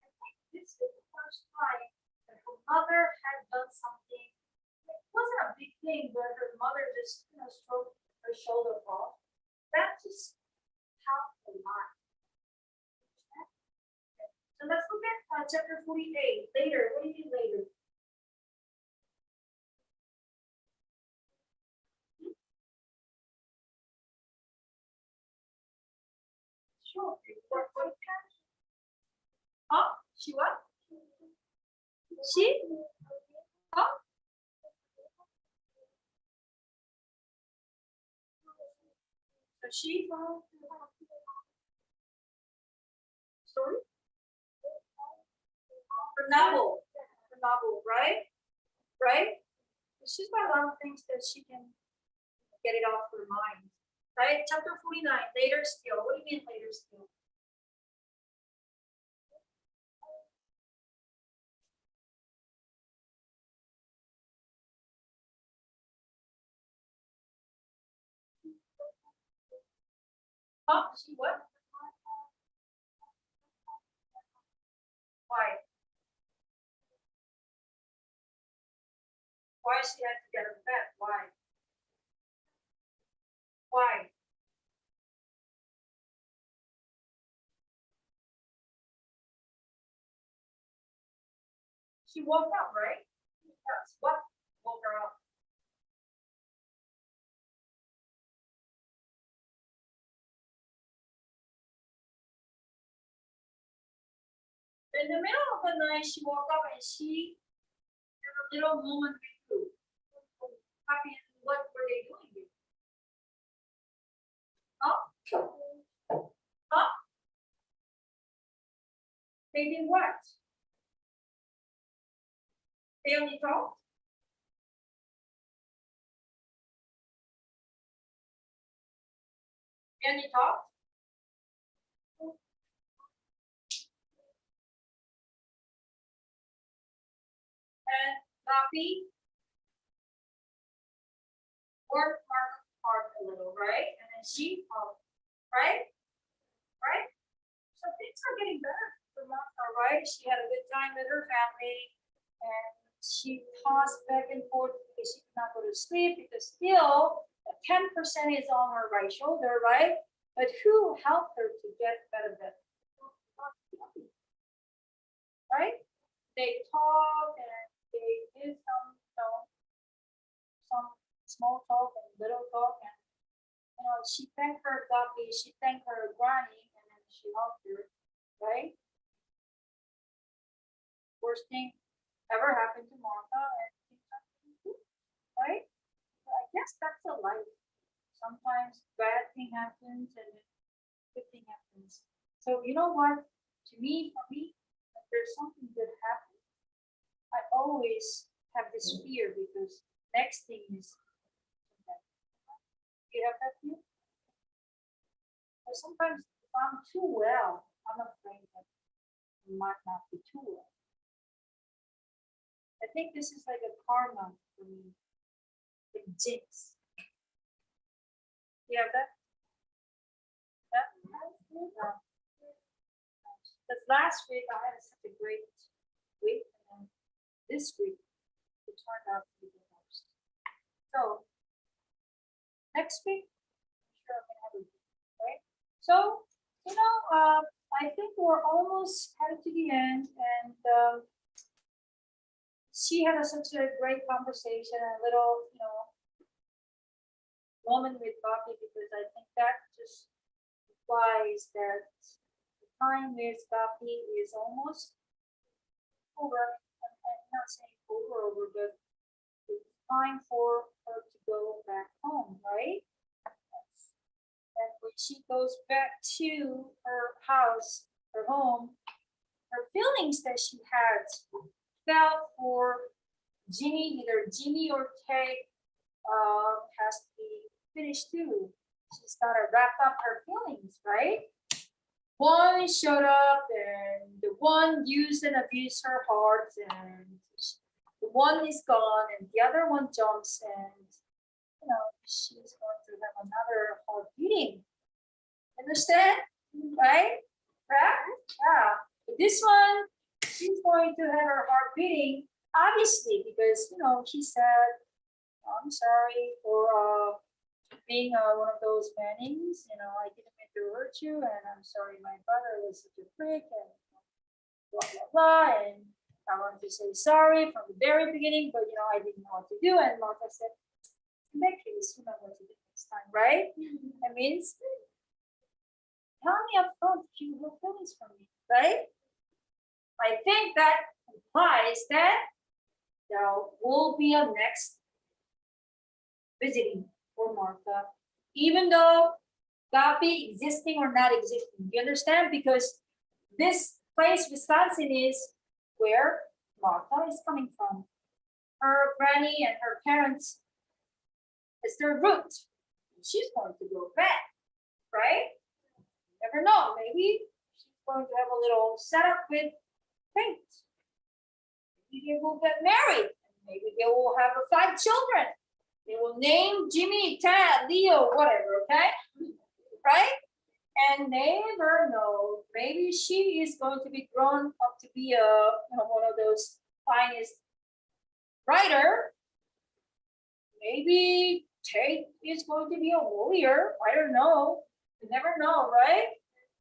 I think this is the first time that her mother had done something. It wasn't a big thing, but her mother just stroked her shoulder off. That just helped a lot. So let's look at chapter 48. Later, what do you mean later? Sure. Huh? She what? She? Huh? So she? Sorry? Her novel. Her novel, right? Right? She's got a lot of things that she can get it off her mind. Right? Chapter 49, later still. What do you mean later still? Huh? She what? Why? Why she had to get her bed? Why? Why? She woke up, right? Yes. What woke her up? In the middle of the night, she woke up and she had a little moment with you. Happy, what were they doing? Huh? Huh? They did what? They only talked? They only talked? And Gabi worked hard a little, right? And then she talked, right? Right? So things are getting better for Martha, right? She had a good time with her family and she tossed back and forth because she could not go to sleep because still 10% is on her right shoulder, right? But who helped her to get better than? Right? They talked and they did some small talk and little talk and she thanked her Gabby, she thanked her granny, and then she helped her, right? Worst thing ever happened to Martha, and right? So I guess that's a life. Sometimes bad thing happens and good thing happens. So you know what? For me, if there's something good happen, I always have this fear because next thing is you have that fear? Or sometimes if I'm too well, I'm afraid that it might not be too well. I think this is like a karma for me. Like jinx. You have that? That? Because last week I had such a great week, and then this week it turned out to be the worst. So next week, I'm sure I'm gonna have a week, right? So I think we're almost headed to the end, and she had such a great conversation, a little moment with Bobby because I think that just implies that the time with Bobby is almost over. I'm not saying over, but it's time for her to go back home, right? And when she goes back to her house, her home, her feelings that she had felt for Ginny, either Ginny or Kay, has to be finished too. She's gotta wrap up her feelings, right? One showed up and the one used and abused her heart, and the one is gone and the other one jumps, and she's going to have another heart beating. Understand? Right? Yeah. But this one, she's going to have her heart beating, obviously, because she said, I'm sorry for being one of those Mannings. I didn't mean to hurt you, and I'm sorry my brother was such a prick, and blah blah blah. And I want to say sorry from the very beginning, but I didn't know what to do. And Martha said, in that case, you know what to do next time, right? That means tell me upfront if you have feelings for me, right? I think that implies that there will be a next visiting for Martha, even though Gabby existing or not existing. You understand? Because this place, Wisconsin, is where Martha is coming from. Her granny and her parents is their root. She's going to go back, right? Never know. Maybe she's going to have a little setup with paint. Maybe they will get married. Maybe they will have 5 children. They will name Jimmy, Tad, Leo, whatever, okay? Right? And never know. Maybe she is going to be grown up to be one of those finest writer. Maybe Tate is going to be a lawyer. I don't know. You never know, right?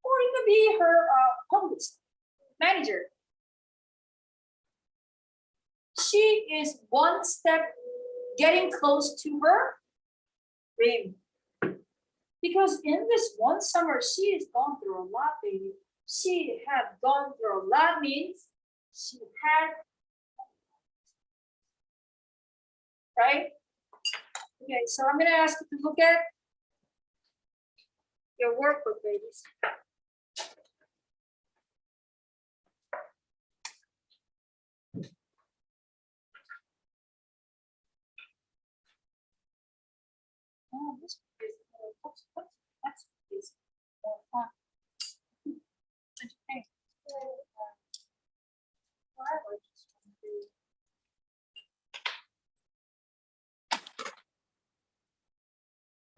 Or it could be her homeless manager. She is one step getting close to her dream. Because in this one summer, she has gone through a lot, baby. She had gone through a lot means she had, right? Okay, so I'm going to ask you to look at your workbook, babies. Oh, this is more fun. Okay.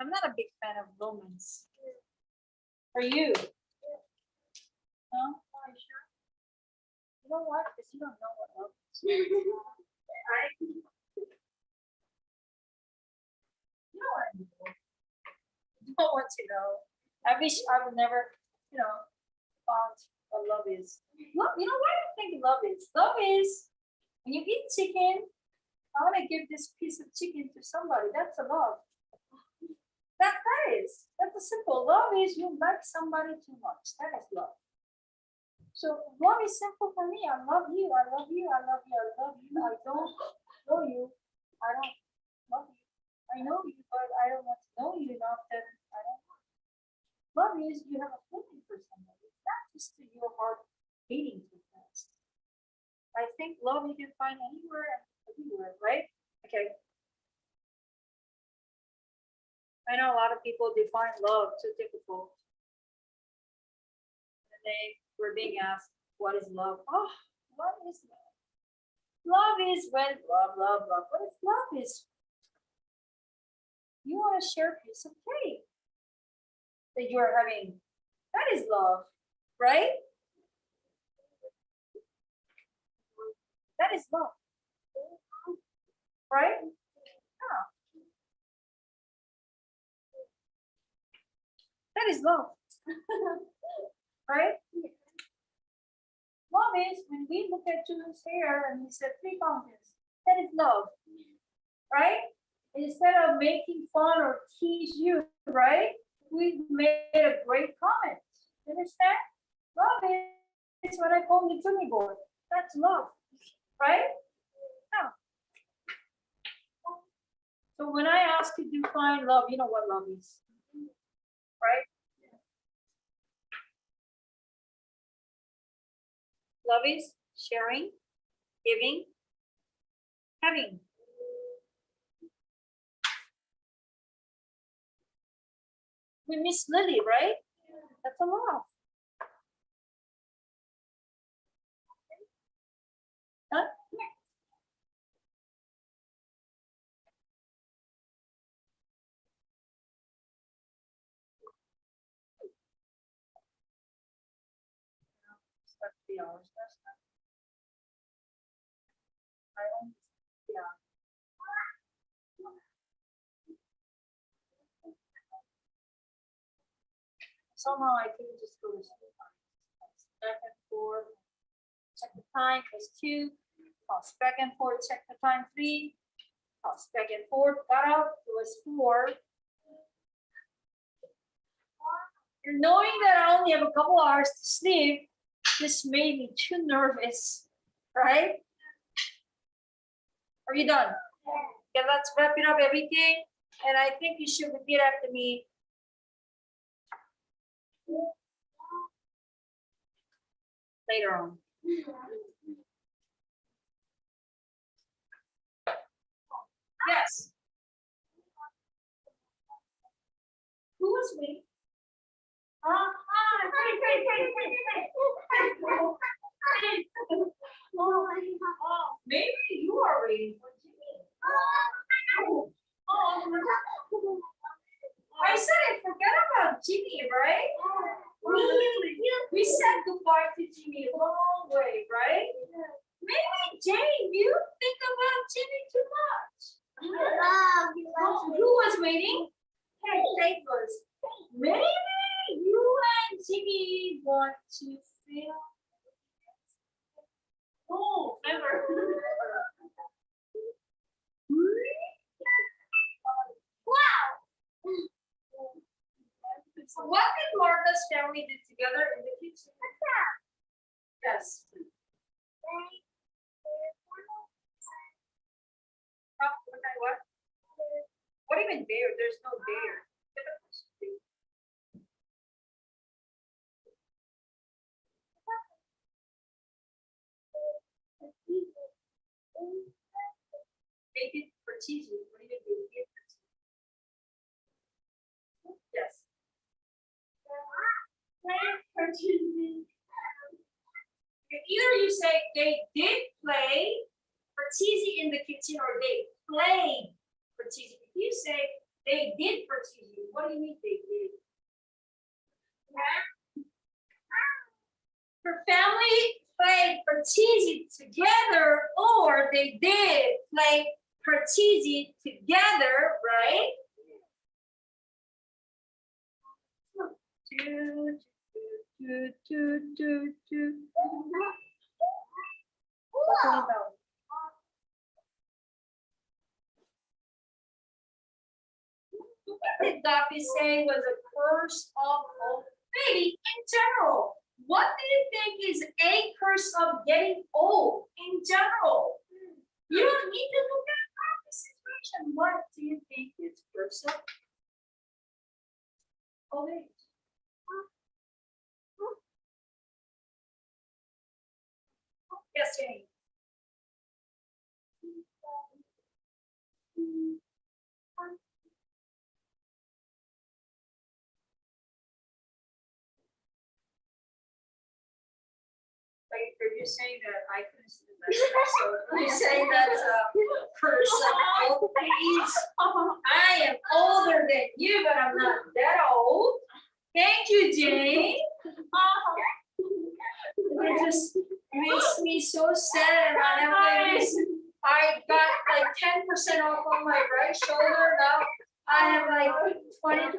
I'm not a big fan of romance. For you? No? Are you sure? You know what? Because you don't know what love is. You know what I mean? You don't want to know. I wish I would never, found what love is. Love, what do you think love is? Love is when you eat chicken, I want to give this piece of chicken to somebody. That's a love. That's a simple love is you like somebody too much. That is love. So love is simple for me. I love you. I love you. I love you. I love you. I don't know you. I don't love you. I know you, but I don't want to know you enough that I don't know. Love is you have a feeling for somebody. It's not just your heart beating too fast. I think love you can find anywhere and everywhere, right? Okay. I know a lot of people define love too difficult. And they were being asked, what is love? Oh, what is love? Love is when blah, blah, blah. What is love is? You want to share a piece of cake that you're having. That is love, right? That is love. Right? Yeah. That is love. Right? Love is when we look at June's hair and we said 3 fountains. That is love. Right? Instead of making fun or tease you, right? We made a great comment. You understand? Love is what I call the Jimmy boy. That's love. Right? Yeah. So when I ask you to define love, you know what love is. Right? Love is sharing, giving, having. We miss Lily, right? That's a lot. Huh? Slept 3 hours last night. I only slept 3 hours. Somehow I couldn't just go to sleep. Back and forth. Check the time, it was 2. Toss back and forth, check the time, 3. Toss back and forth, got up, it was 4. And knowing that I only have a couple hours to sleep, this made me too nervous, right? Are you done? Okay, let's wrap it up everything. And I think you should repeat after me. Later on. Yes. Who was we? Maybe you are waiting for Jimmy. I said I forgot about Jimmy, right? We said goodbye to Jimmy a long way, right? Maybe Jane, you think about Jimmy too much. Who was waiting? Hey, Jane was. Maybe you and Jimmy want to feel. Oh, ever. Wow. What did Martha's family do together in the kitchen? Yes. What? What even there? There's no there. They did for cheesy. What do you do? Yes. Either you say they did play for cheesy in the kitchen or they played for cheesy. If you say they did for cheesy, what do you mean they did? Her family played for cheesy together, or they did play for cheesy together, right? What did Gabby say was a curse of old? Maybe in general. What do you think is a curse of getting old in general? You don't need to look at the situation. What do you think is curse of old age? Yes, Jane. Are you saying that I couldn't see the message? So are you saying that's a curse of old age? I am older than you, but I'm not that old. Thank you, Jane. It just makes me so sad. I got like 10% off on my right shoulder. Now I have like 20%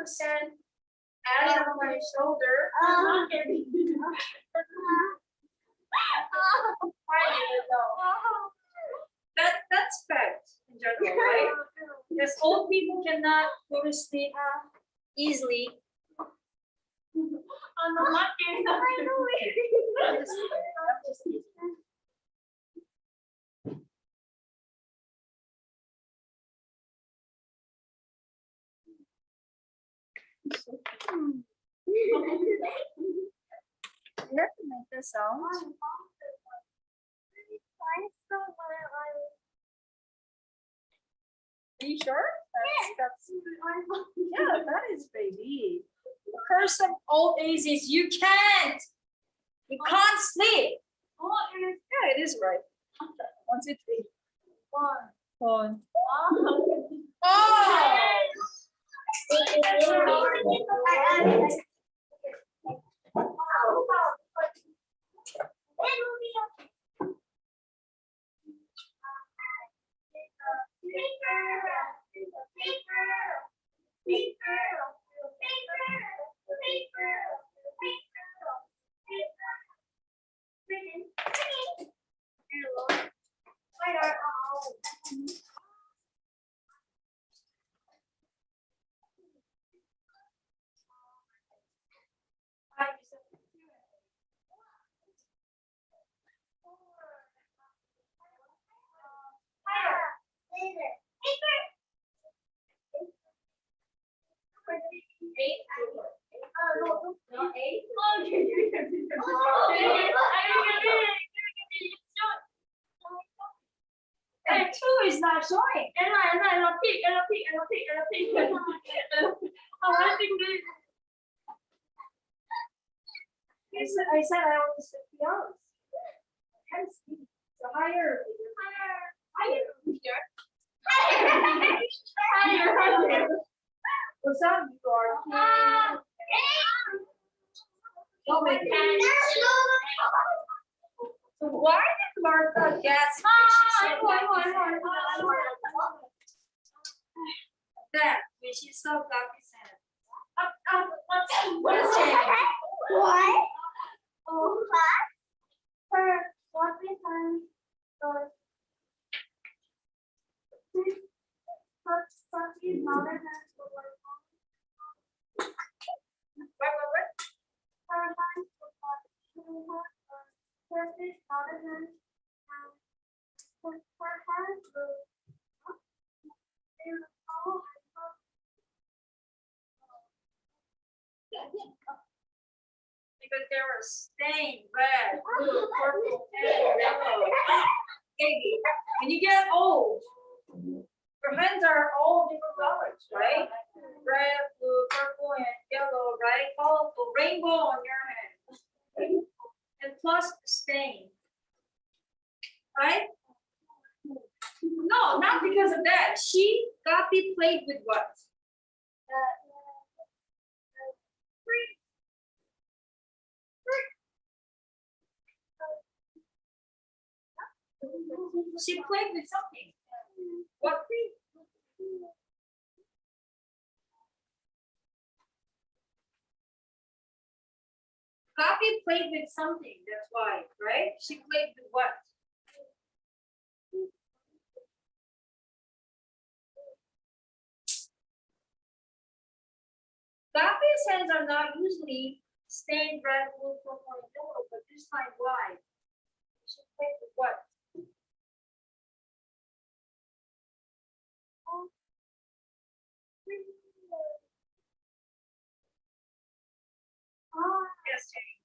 added on my shoulder. That's fact in general, right? Because old people cannot go to sleep easily. You have to make the sound. Are you sure? That's yeah, that is baby. all daisies. You can't sleep. Oh, yeah, it is right. 1, 2, 3. 1. Oh! And 2 is not showing. I said I only sleep 3 hours. I can't sleep. So higher. For some people are. Don't make it. So why did Martha guess? That when she saw Gabby's hand. What's it? What? Oh, what is Because they were stained red, blue, purple, and yellow. Baby, when you get old, your hands are all different colors, right? Red, blue, purple, and yellow, right? Colorful rainbow on your hand. And plus the stain. Right? No, not because of that. Gabby played with what? She played with something. What tree? Gabby played with something, that's why, right? She played with what? Gabby's hands are not usually stained red, blue, purple, and yellow, but this time why? She played with what? Yes, Jane.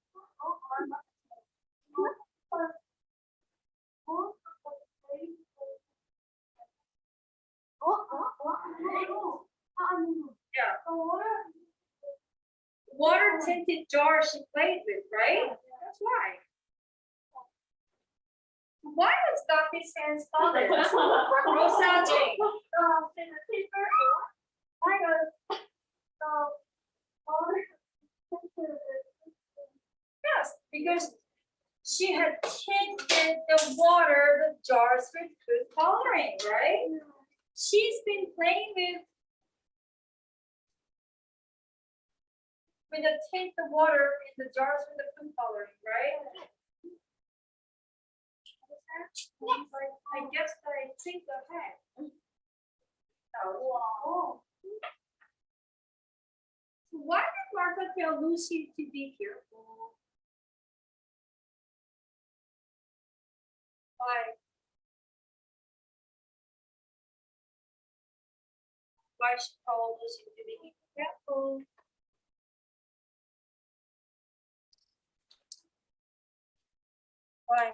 Yeah. Water tinted jar she played with, right? That's why. Why was Gabby's hands colored? Rosa Jane. Yes, because she had tinted the jars with food coloring, right? She's been playing with the tint the water in the jars with the food coloring, right? I guess I think ahead. Oh. Why did Martha tell Lucy to be careful? Why? Why she told Lucy to be careful? Why?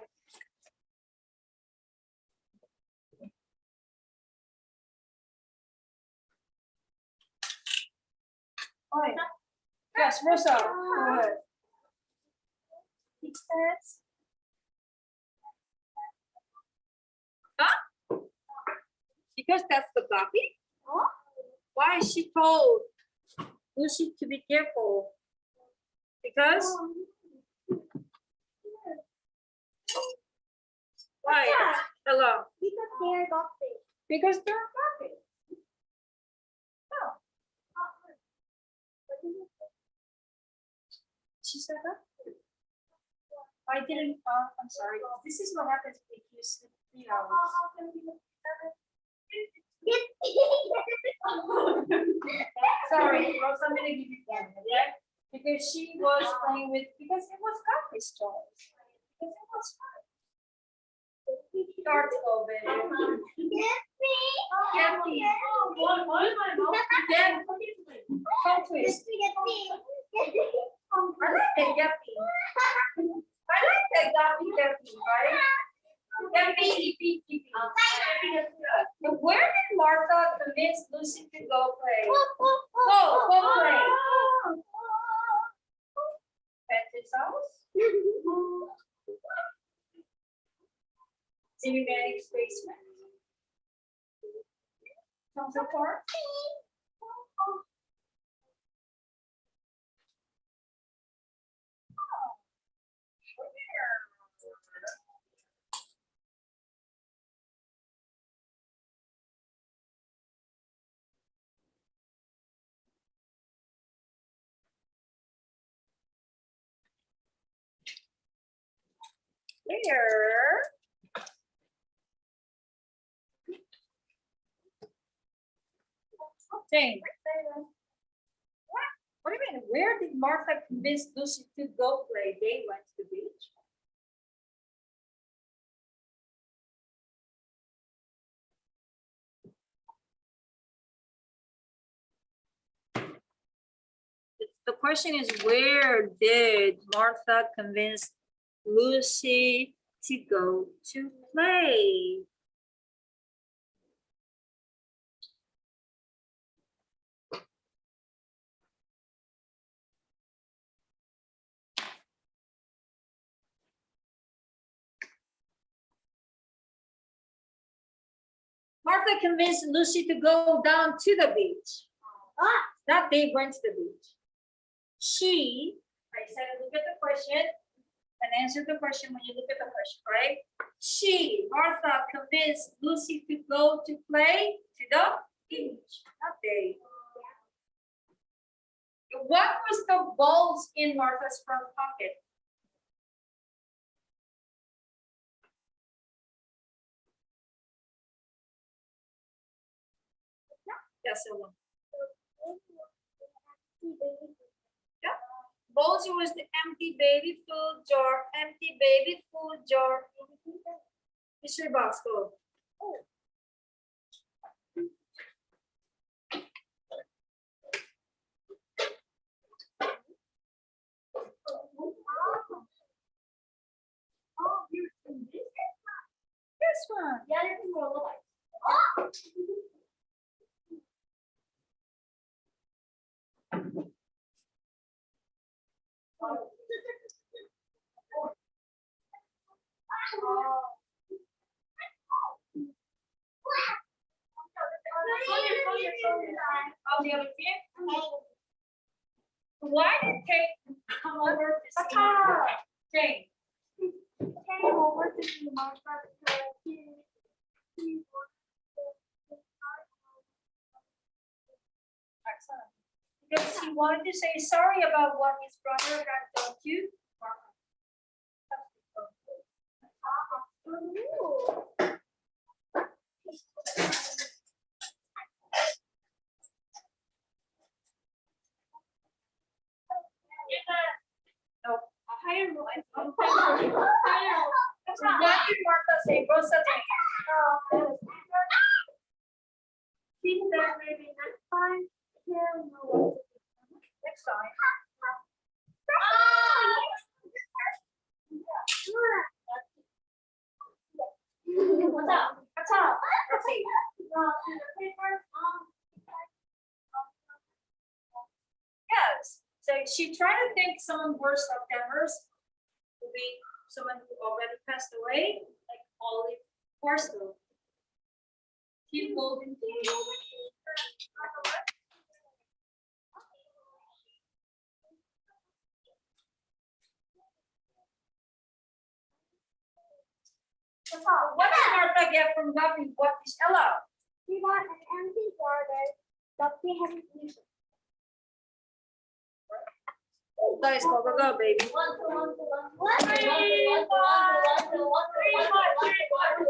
Why? Yes, Rosa. Go ahead. Because huh? Because that's the Gabby. Why is she told Lucy to be careful? Because why? Hello. Because they're Gabby. Because they're Gabby. No. She said that. I didn't. I'm sorry. This is what happens if you sleep 3 hours. Sorry, Rose, I'm gonna give you one, okay? Because she was playing with, because it was Gabby's toys. Because it was fun. Start go, baby. Gabby. Again. Tongue twist. I like that Gabby. I like that Gabby, right? Gabby. Where did Martha convince Lucy to go play? Go play. Betty's house? Cinematic basement? Council Park? Where? Jane. What do you mean? Where did Martha convince Lucy to go play? They went to the beach. The question is, where did Martha convince Lucy to go to play? Martha convinced Lucy to go down to the beach. Not they went to the beach. She, I said, look at the question and answer the question when you look at the question, right? She, Martha, convinced Lucy to go to play to the beach. Not they. What was the balls in Martha's front pocket? Yes, it was. Yeah. Balls was the empty baby food jar. Empty baby food jar. Mystery box, go. Oh, you're doing this one. Yeah, you can roll it. Why did Kate come over to see Jane? Came over to see Martha because Excellent. Because he wanted to say sorry about what his brother had done to you. No, a higher voice. So what did Martha say? Rosa Jane. She said maybe next time. Next time. What's up? What's up? Let's see. Yes. So she tried to think someone worse of Demers would be someone who already passed away, like Olive Forsto. Keep golden. What did Martha get from Gabby? What is Ella? We got an empty garden that we haven't used. Guys, go, baby. One, two, one, two, one, two, one, two, one, two, one, two, one, two, one, two, one, two, one, two, one, two,